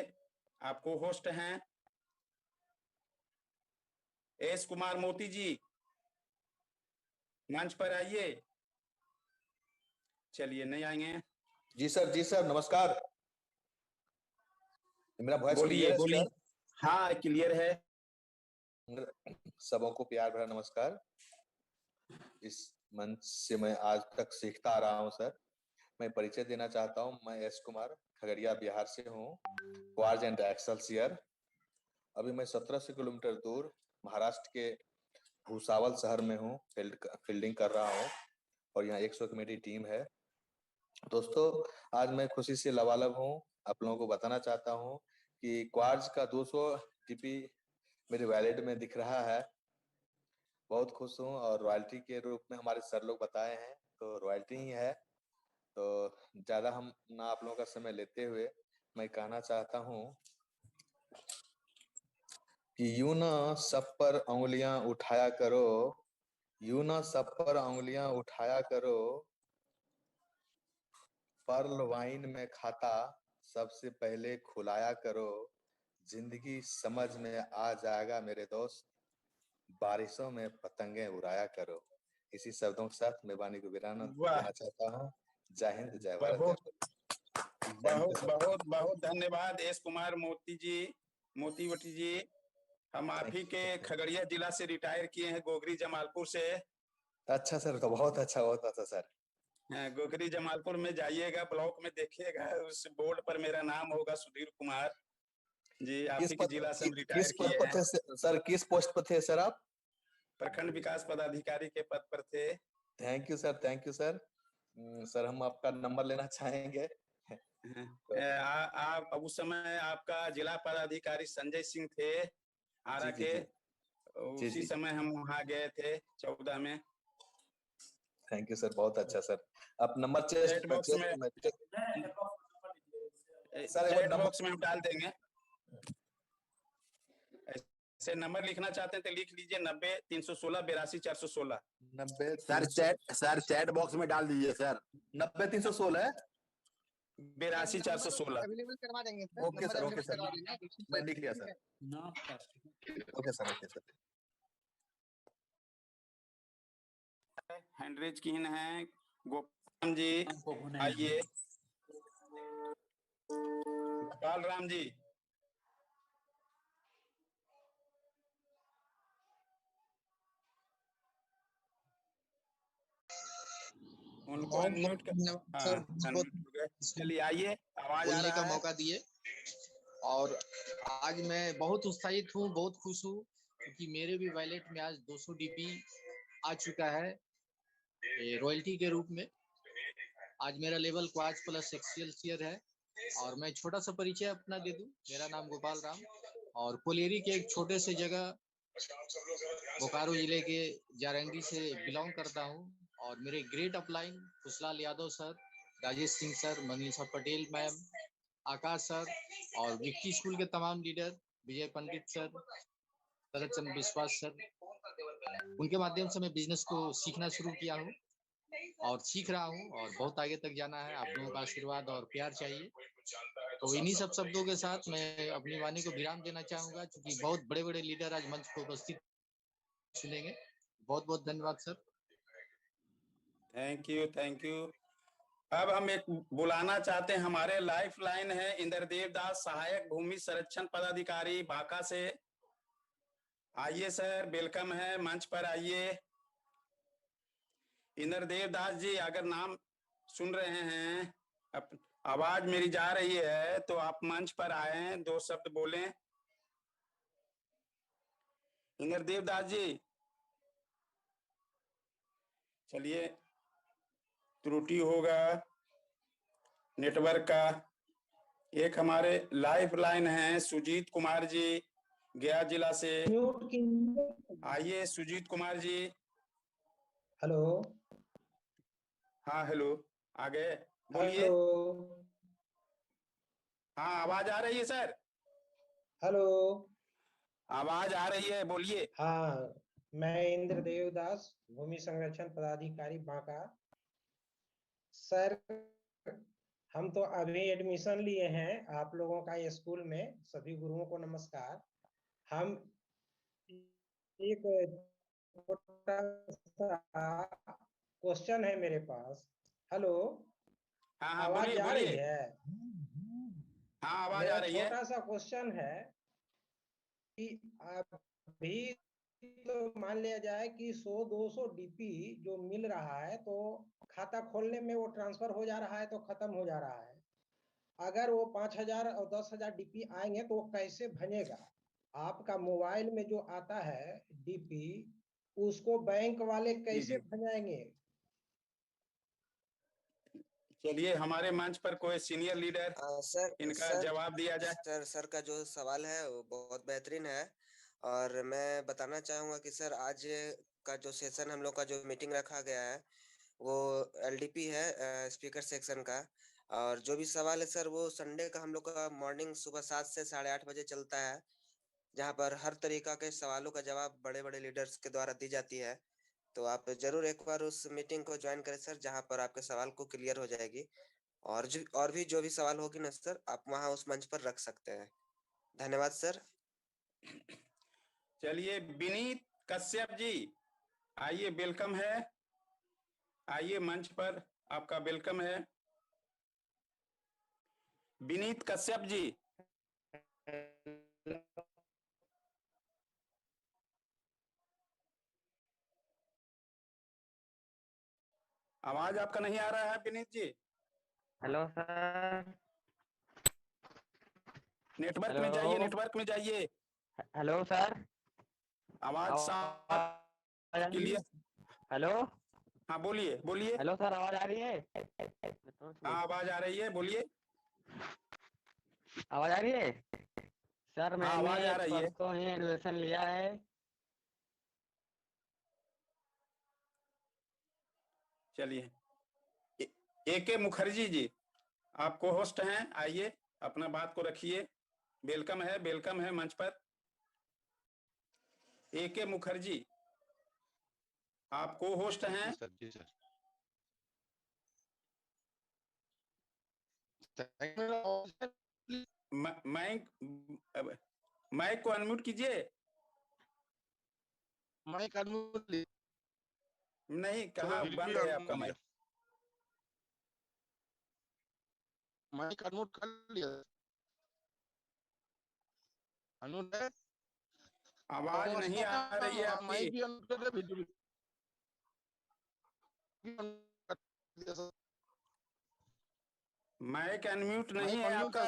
आपको होस्ट हैं एस कुमार मोती जी, मंच पर आइए। चलिए नहीं आएंगे। जी सर, नमस्कार। मेरा वॉइस बोलिए क्लियर है बोलिए। सर? हाँ क्लियर है। सबों को प्यार भरा नमस्कार। इस मंच से मैं आज तक सीखता आ रहा हूँ सर। मैं परिचय देना चाहता हूँ, मैं एस कुमार खगड़िया बिहार से हूँ, क्वार्ज एंड एक्सेलसियर। अभी मैं 1700 किलोमीटर दूर महाराष्ट्र के भूसावल शहर में हूँ, फील्डिंग कर रहा हूँ, और यहाँ 100 की मेरी टीम है। दोस्तों, आज मैं खुशी से लबालब हूँ। आप लोगों को बताना चाहता हूँ कि क्वार्ज का 200 जीपी मेरे वैलेट में दिख रहा है। बहुत खुश हूँ, और रॉयल्टी के रूप में हमारे सर लोग बताए हैं, तो रॉयल्टी ही है। तो ज्यादा हम ना आप लोगों का समय लेते हुए मैं कहना चाहता हूँ कि यूं ना सब पर उंगलियां उठाया करो, यूं ना सब पर उंगलियां उठाया करो, पर्ल वाइन में खाता सबसे पहले खुलाया करो, जिंदगी समझ में आ जाएगा मेरे दोस्त, बारिशों में पतंगे उड़ाया करो। इसी शब्दों के साथ मैं वाणी को विराम वाह, देना चाहता हूँ। जय हिंद, जय भारत, जय बहुत बहुत बहुत बहुत धन्यवाद एस कुमार मोतीवटी जी। हम आप ही के खगड़िया जिला से रिटायर किए हैं, गोगरी जमालपुर से। अच्छा सर, तो बहुत अच्छा सर। गोगरी जमालपुर में जाइएगा, ब्लॉक में देखिएगा, उस बोर्ड पर मेरा नाम होगा सुधीर कुमार जी। आप ही के जिला से हम रिटायर किए हैं। सर किस पोस्ट पर थे सर आप? प्रखंड विकास पदाधिकारी के पद पर थे। Thank you sir, thank you sir. Sir हम आपका नंबर लेना चाहेंगे। आप उस समय आपका जिला पदाधिकारी संजय सिंह थे आरा के। उसी समय हम वहाँ गए थे 14 में। थैंक यू सर, बहुत अच्छा सर। आप नंबर चैट बॉक्स में हम डाल देंगे। ऐसे नंबर लिखना चाहते हैं तो लिख लीजिए 90-316-82-416। 90 सर चैट बॉक्स में डाल दीजिए सर। 90-316 82-416 अवेलेबल करवा देंगे sir. Okay sir, okay sir, मैं लिख लिया sir. Okay sir, okay sir. Hand raise कीन है गोपाल जी, आइए। गोपाल राम जी, उनको अनम्यूट कर। चलिए आइए, आवाज आ रहा है। मौका दिए और आज मैं बहुत उत्साहित हूँ, बहुत खुश हूँ क्योंकि मेरे भी वॉलेट में आज 200 डीपी आ चुका है रॉयल्टी के रूप में। आज मेरा लेवल क्वाज प्लस एक्सेलसियर है और मैं छोटा सा परिचय अपना दे दूं। मेरा नाम गोपाल राम और कोलेरी के एक छोटे से जगह बोकारो जिले के जारंगी से बिलोंग करता हूं और मेरे great upline Khushlal Yadav sir, Rajesh Singh sir, Manisha Patel ma'am, Akash sir और विक्की स्कूल के तमाम लीडर, विजय पंडित सर, शरद चंद्र विश्वास सर, उनके माध्यम से मैं बिजनेस को सीखना शुरू किया हूँ और सीख रहा हूँ और बहुत आगे तक जाना है। आप लोगों का आशीर्वाद और प्यार चाहिए। तो इन्हीं सब शब्दों के साथ मैं अपनी वाणी को विराम देना चाहूंगा क्योंकि बहुत बड़े बड़े लीडर आज मंच पर उपस्थित सुनेंगे। बहुत बहुत धन्यवाद sir. Thank you, thank you. अब हम एक बुलाना चाहते हैं, हमारे लाइफ लाइन है इंद्रदेव दास, सहायक भूमि संरक्षण पदाधिकारी बांका से। आइए सर, वेलकम है, मंच पर आइए। इंद्रदेव दास जी, अगर नाम सुन रहे हैं, आवाज मेरी जा रही है तो आप मंच पर आए, 2 शब्द बोलें। इंद्रदेव दास जी, चलिए त्रुटि होगा नेटवर्क का। एक हमारे लाइफ लाइन है सुजीत कुमार जी, गया जिला से। आइए सुजीत कुमार जी। हेलो। हाँ हेलो, आ गए, बोलिए। हाँ आवाज आ रही है सर? हेलो, आवाज आ रही है, बोलिए। हाँ, मैं इंद्रदेव दास, भूमि संरक्षण पदाधिकारी बांका। सर हम तो अभी एडमिशन लिए हैं आप लोगों का स्कूल में। सभी गुरुओं को नमस्कार। हम एक छोटा सा क्वेश्चन है मेरे पास। हेलो, हाँ आवाज बोलिए आ रही बोलिए। है? हाँ आवाज मेरा आ रही है। छोटा सा क्वेश्चन है कि अभी तो मान लिया जाए कि 100-200 डीपी जो मिल रहा है तो खाता खोलने में वो ट्रांसफर हो जा रहा है तो खत्म हो जा रहा है। अगर वो 5,000 और 10,000 डीपी आएंगे तो वो कैसे बनेगा? आपका मोबाइल में जो आता है डीपी, उसको बैंक वाले कैसे भंजाएंगे? चलिए हमारे मंच पर कोई सीनियर लीडर इनका जवाब दिया जाए। सर का जो सवाल है वो बहुत बेहतरीन है और मैं बताना चाहूंगा कि सर आज का जो सेशन हम लोग का जो मीटिंग रखा गया है वो एलडीपी है, स्पीकर सेक्शन का। और जो भी सवाल है सर वो संडे का हम लोग का मॉर्निंग सुबह 7 से 8:30 बजे चलता है। जहाँ पर हर तरीका के सवालों का जवाब बड़े-बड़े लीडर्स के द्वारा दी जाती है। तो आप ज़रूर एक बार उस मीटिंग को जॉइन करें सर, जहाँ पर आपके सवाल को क्लियर हो जाएगी और भी जो भी सवाल होगी ना सर, आप वहाँ उस मंच पर रख सकते हैं। धन्यवाद सर। चलिए विनीत कश्यप जी आइए, वेलकम है, आइए मंच पर, आपका वेलकम है। विनीत कश्यप जी। आवाज आपका नहीं आ रहा है Vineet ji. Hello sir. Network में जाइए, नेटवर्क में जाइए। Hello sir. आवाज साफ क्लियर। हेलो। हाँ बोलिए बोलिए। हेलो सर, आवाज आ रही है? हाँ आवाज आ रही है, बोलिए। आवाज आ रही है सर? हाँ आवाज मैंने आ रही है। परसों ही एडमिशन लिया है। चलिए एके मुखर्जी जी, आप को होस्ट हैं, आइए अपना बात को रखिए। वेलकम है मंच पर। एके मुखर्जी आप को होस्ट हैं। जी सर। माइक को अनम्यूट कीजिए। माइक अनम्यूट नहीं, कहाँ बंद है आपका माइक? माइक अनम्यूट कर लिया। अनम्यूट है। आवाज नहीं आ रही है आपकी। माइक भी अनम्यूट कर दे, वीडियो माइक अनम्यूट नहीं है आपका।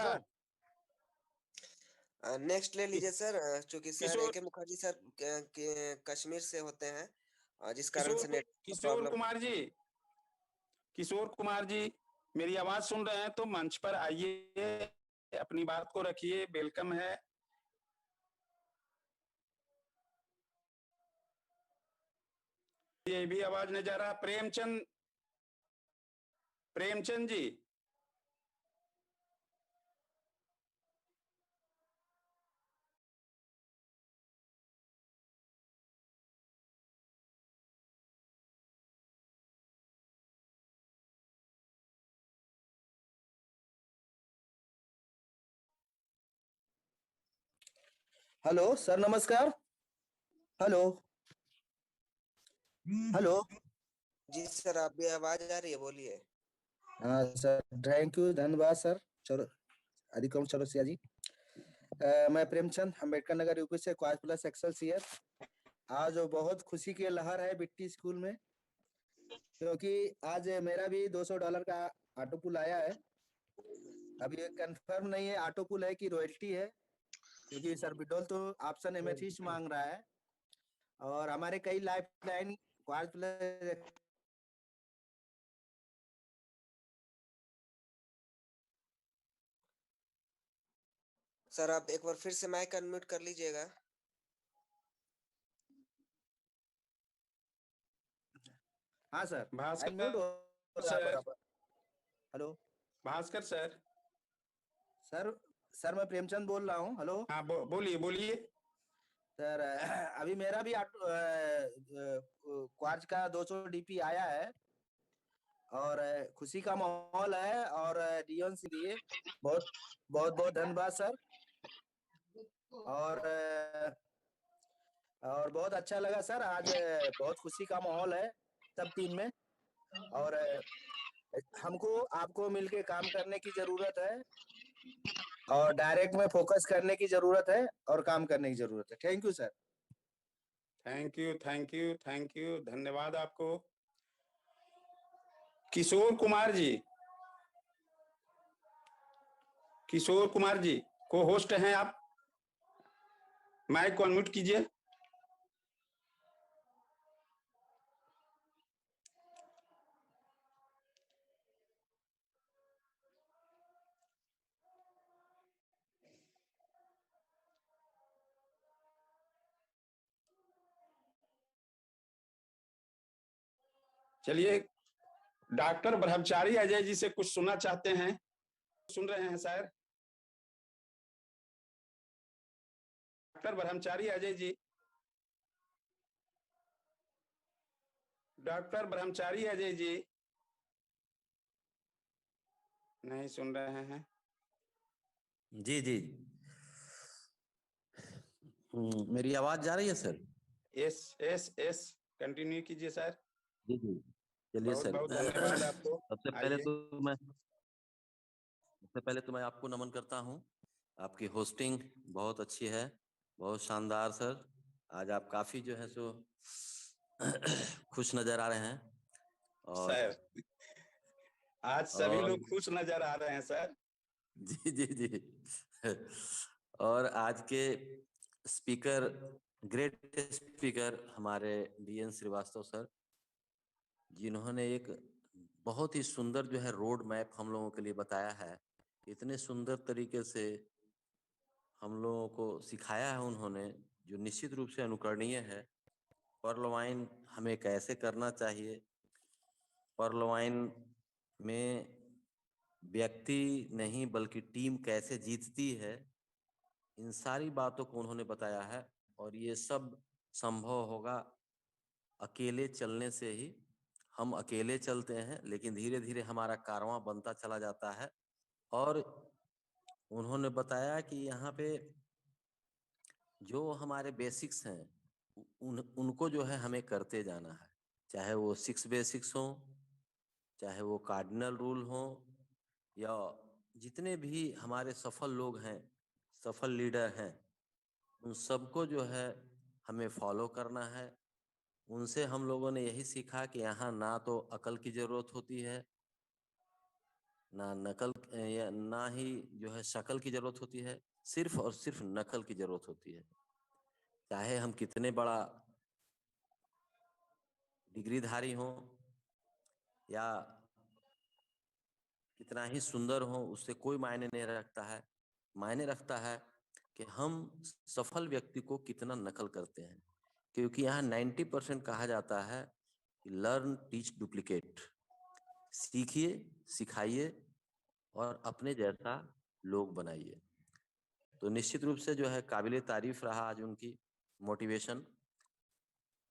नेक्स्ट ले लीजिए सर, चूंकि सर किशोर एके मुखर्जी सर कश्मीर से होते हैं, जिस कारण से नेट किशोर प्रॉब्लम। कुमार जी मेरी आवाज सुन रहे हैं तो मंच पर आइए, अपनी बात को रखिए, वेलकम है। ये भी आवाज नहीं जा रहा। प्रेमचंद जी। हेलो सर, नमस्कार। Hello hello. जी सर, आप भी आवाज आ रही है, बोलिए। हाँ सर, थैंक यू, धन्यवाद सर। चलो अधिकम चौरसिया जी। मैं प्रेमचंद, अम्बेडकर नगर यूपी से, क्वास प्लस एक्सल सीयर। आज बहुत खुशी की लहर है बिट्टी स्कूल में, क्योंकि आज मेरा भी $200 का ऑटो पुल आया है। अभी ये कंफर्म नहीं है ऑटो पुल है कि रॉयल्टी है, क्योंकि सर बिडोल तो ऑप्शन एमेथिस्ट मांग रहा है, और हमारे कई life line cos plus. Sir आप एक बार फिर से माइक अनम्यूट कर लीजिएगा। हाँ sir, Bhaskar sir. Hello Bhaskar sir. Sir मैं प्रेमचंद बोल रहा हूँ। हेलो। हाँ बोलिए बोलिए। सर अभी मेरा भी क्वार्ज का 200 डीपी आया है, और खुशी का माहौल है, और डियोन से दिए बहुत बहुत बहुत धन्यवाद सर। और बहुत अच्छा लगा सर, आज बहुत खुशी का माहौल है सब टीम में, और हमको आपको मिलके काम करने की जरूरत है, और डायरेक्ट में फोकस करने की जरूरत है, और काम करने की जरूरत है। Thank you sir. Thank you, धन्यवाद आपको। किशोर कुमार जी को होस्ट हैं आप, माइक को अनम्यूट कीजिए। चलिए डॉक्टर ब्रह्मचारी अजय जी से कुछ सुनना चाहते हैं, सुन रहे हैं सर? डॉक्टर ब्रह्मचारी अजय जी, डॉक्टर ब्रह्मचारी अजय जी नहीं सुन रहे हैं। जी जी। मेरी आवाज जा रही है sir? S S S continue कीजिए सर। जी जी। चलिए बहुत सर। बहुत धन्यवाद आपको। सबसे पहले तो मैं आपको नमन करता हूं। आपकी होस्टिंग बहुत अच्छी है, बहुत शानदार सर। आज आप काफी जो है सो खुश नजर आ रहे हैं। और सर आज सभी लोग खुश नजर आ रहे हैं सर। जी जी जी। और आज के स्पीकर, ग्रेट स्पीकर हमारे DN श्रीवास्तव सर, जिन्होंने एक बहुत ही सुंदर जो है रोड मैप हम लोगों के लिए बताया है। इतने सुंदर तरीके से हम लोगों को सिखाया है उन्होंने, जो निश्चित रूप से अनुकरणीय है। पर्ल वाइन हमें कैसे करना चाहिए, पर्ल वाइन में व्यक्ति नहीं बल्कि टीम कैसे जीतती है, इन सारी बातों को उन्होंने बताया है। और ये सब संभव होगा अकेले चलने से ही। हम अकेले चलते हैं लेकिन धीरे धीरे हमारा कारवां बनता चला जाता है। और उन्होंने बताया कि यहाँ पे जो हमारे बेसिक्स हैं उनको जो है हमें करते जाना है, चाहे वो 6 बेसिक्स हो, चाहे वो कार्डिनल रूल हो, या जितने भी हमारे सफल लोग हैं, सफल लीडर हैं, उन सबको जो है हमें फॉलो करना है। उनसे हम लोगों ने यही सीखा कि यहाँ ना तो अकल की जरूरत होती है, ना नकल, या ना ही जो है शकल की जरूरत होती है, सिर्फ और सिर्फ नकल की जरूरत होती है। चाहे हम कितने बड़ा डिग्रीधारी हों या कितना ही सुंदर हो, उससे कोई मायने नहीं रखता है। मायने रखता है कि हम सफल व्यक्ति को कितना नकल करते हैं। क्योंकि यहाँ 90% कहा जाता है कि लर्न टीच डुप्लीकेट, सीखिए, सिखाइए और अपने जैसा लोग बनाइए। तो निश्चित रूप से जो है काबिले तारीफ रहा आज उनकी मोटिवेशन।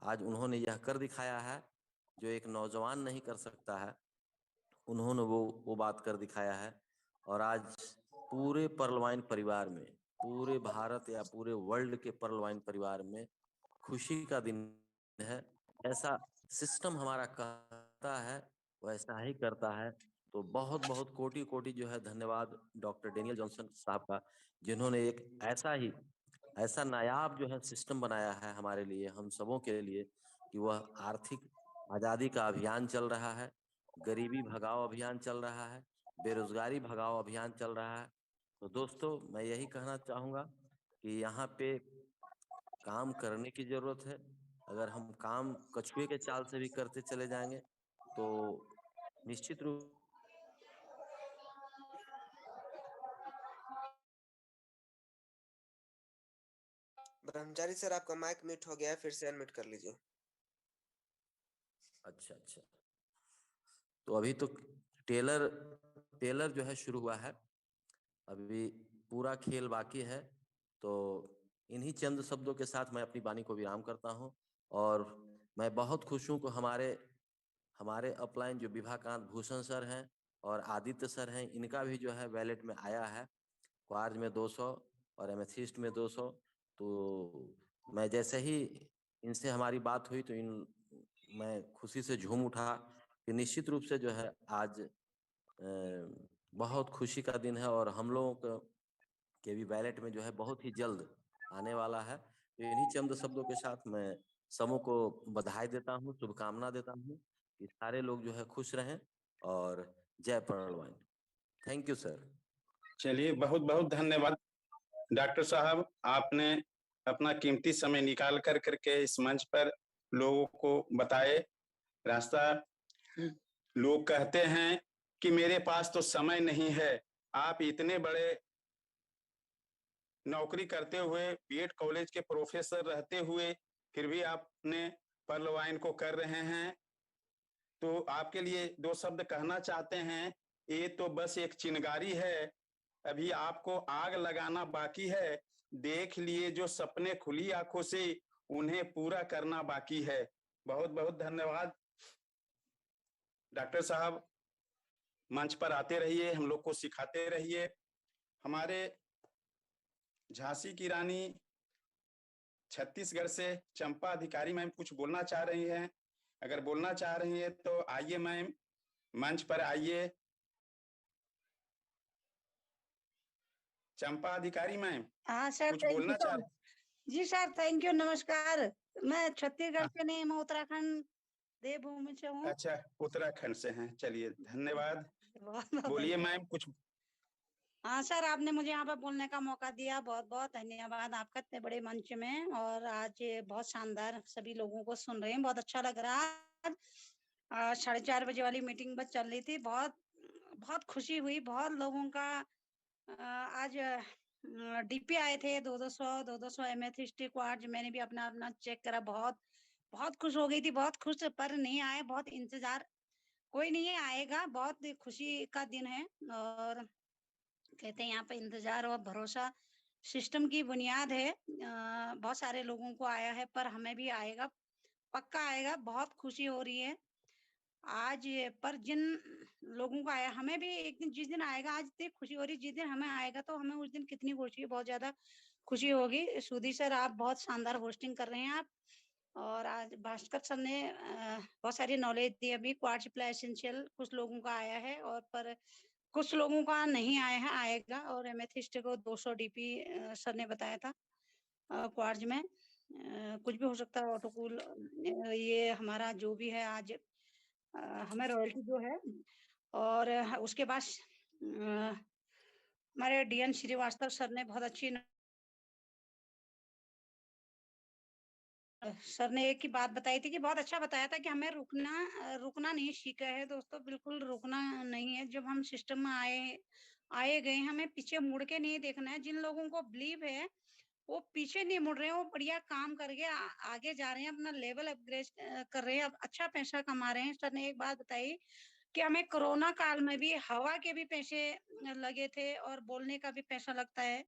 आज उन्होंने यह कर दिखाया है जो एक नौजवान नहीं कर सकता है, उन्होंने वो बात कर दिखाया है। और आज पूरे पर्ल वाइन परिवार में, पूरे भारत या पूरे वर्ल्ड के पर्ल वाइन परिवार में खुशी का दिन है। ऐसा सिस्टम हमारा कहता है वैसा ही करता है। तो बहुत बहुत कोटि कोटि जो है धन्यवाद डॉक्टर डेनियल जॉनसन साहब का, जिन्होंने एक ऐसा नायाब जो है सिस्टम बनाया है हमारे लिए, हम सबों के लिए, कि वह आर्थिक आज़ादी का अभियान चल रहा है, गरीबी भगाओ अभियान चल रहा है, बेरोजगारी भगाओ अभियान चल रहा है। तो दोस्तों मैं यही कहना चाहूँगा कि यहाँ पे काम करने की जरूरत है। अगर हम काम कछुए के चाल से भी करते चले जाएंगे तो निश्चित रूप ब्रह्मचारी सर आपका माइक म्यूट हो गया है, फिर से अनम्यूट कर लीजिए। अच्छा अच्छा। तो अभी तो टेलर जो है शुरू हुआ है, अभी पूरा खेल बाकी है। तो इन्हीं चंद शब्दों के साथ मैं अपनी वाणी को विराम करता हूं। और मैं बहुत खुश हूं कि हमारे अपलाइन जो विभाकांत भूषण सर हैं और आदित्य सर हैं, इनका भी जो है वैलेट में आया है, क्वार्ज में 200 और एमेथिस्ट में 200। तो मैं जैसे ही इनसे हमारी बात हुई तो मैं खुशी से झूम उठा कि निश्चित रूप से जो है आज बहुत खुशी का दिन है और हम लोगों के भी बैलेट में जो है बहुत ही जल्द आने वाला है। तो इन्हीं चंद शब्दों के साथ मैं समूह को बधाई देता हूँ, शुभकामना देता हूँ कि सारे लोग जो है खुश रहें। और जय Pearlvine. Thank you sir. चलिए बहुत बहुत धन्यवाद डॉक्टर साहब, आपने अपना कीमती समय निकाल कर करके इस मंच पर लोगों को बताए रास्ता। लोग कहते हैं कि मेरे पास तो समय नहीं है। आप इतने बड़े नौकरी करते हुए, बीएड कॉलेज के प्रोफेसर रहते हुए, फिर भी आपने पर्ल वाइन को कर रहे हैं। तो आपके लिए दो शब्द कहना चाहते हैं। ये तो बस एक चिंगारी है, अभी आपको आग लगाना बाकी है। देख लिए जो सपने खुली आंखों से उन्हें पूरा करना बाकी है। बहुत बहुत धन्यवाद डॉक्टर साहब। मंच पर आते रहिए, हम लोग को सिखाते रहिए। हमारे झांसी की रानी छत्तीसगढ़ से चंपा अधिकारी मैम कुछ बोलना चाह रही हैं। अगर बोलना चाह रही हैं तो आइए मैम, मंच पर आइए। चंपा अधिकारी मैम हाँ सर, कुछ थैंक यू बोलना चाह रहे? जी सर, थैंक यू, नमस्कार। मैं छत्तीसगढ़ से नहीं, मैं उत्तराखंड देवभूमि से हूँ। अच्छा, उत्तराखंड से हैं, चलिए धन्यवाद। बहुत बहुत बोलिए धन्यवाद। मैम कुछ। हाँ सर, आपने मुझे यहाँ पर बोलने का मौका दिया, बहुत बहुत धन्यवाद आपका इतने बड़े मंच में। और आज ये बहुत शानदार सभी लोगों को सुन रहे हैं, बहुत अच्छा लग रहा है। 4:30 बजे वाली मीटिंग बस चल रही थी, बहुत बहुत खुशी हुई। बहुत लोगों का आज डीपी आए थे 200 एमेथिस्टिक क्वार्ट्ज। मैंने भी अपना अपना चेक करा, बहुत बहुत खुश हो गई थी, बहुत खुश, पर नहीं आए, बहुत इंतजार। कोई नहीं आएगा, बहुत खुशी का दिन है। और कहते हैं यहाँ पे इंतजार और भरोसा सिस्टम की बुनियाद है। बहुत सारे लोगों को आया है, पर हमें भी आएगा, पक्का आएगा। बहुत खुशी हो रही है आज पर जिन लोगों को आया, हमें भी एक दिन, जिस दिन आएगा, आज इतनी खुशी हो रही, जिस दिन हमें आएगा तो हमें उस दिन कितनी खुशी, बहुत ज्यादा खुशी होगी। सुधी सर, आप बहुत शानदार होस्टिंग कर रहे हैं आप। और आज भास्कर सर ने बहुत सारी नॉलेज दी। अभी क्वार्ट्ज प्लाई एसेंशियल कुछ लोगों का आया है, और पर कुछ लोगों का नहीं आया है, आएगा। और एमेथिस्ट को 200 डीपी सर ने बताया था क्वार्ट्ज में। कुछ भी हो सकता है, ऑटोकूल, ये हमारा जो भी है आज हमें रॉयल्टी जो है। और उसके बाद हमारे डीएन श्रीवास्तव सर ने बहुत अच्छी सर ने एक ही बात बताई थी कि बहुत अच्छा बताया था कि हमें रुकना नहीं सीखा है दोस्तों, बिल्कुल रुकना नहीं है। जब हम सिस्टम में आए गए, हमें पीछे मुड़ के नहीं देखना है। जिन लोगों को बिलीव है वो पीछे नहीं मुड़ रहे हैं, वो बढ़िया काम करके आगे जा रहे हैं, अपना लेवल अपग्रेड कर रहे हैं, अब अच्छा पैसा कमा रहे हैं। सर ने एक बात बताई कि हमें कोरोना काल में भी हवा के भी पैसे लगे थे और बोलने का भी पैसा लगता है।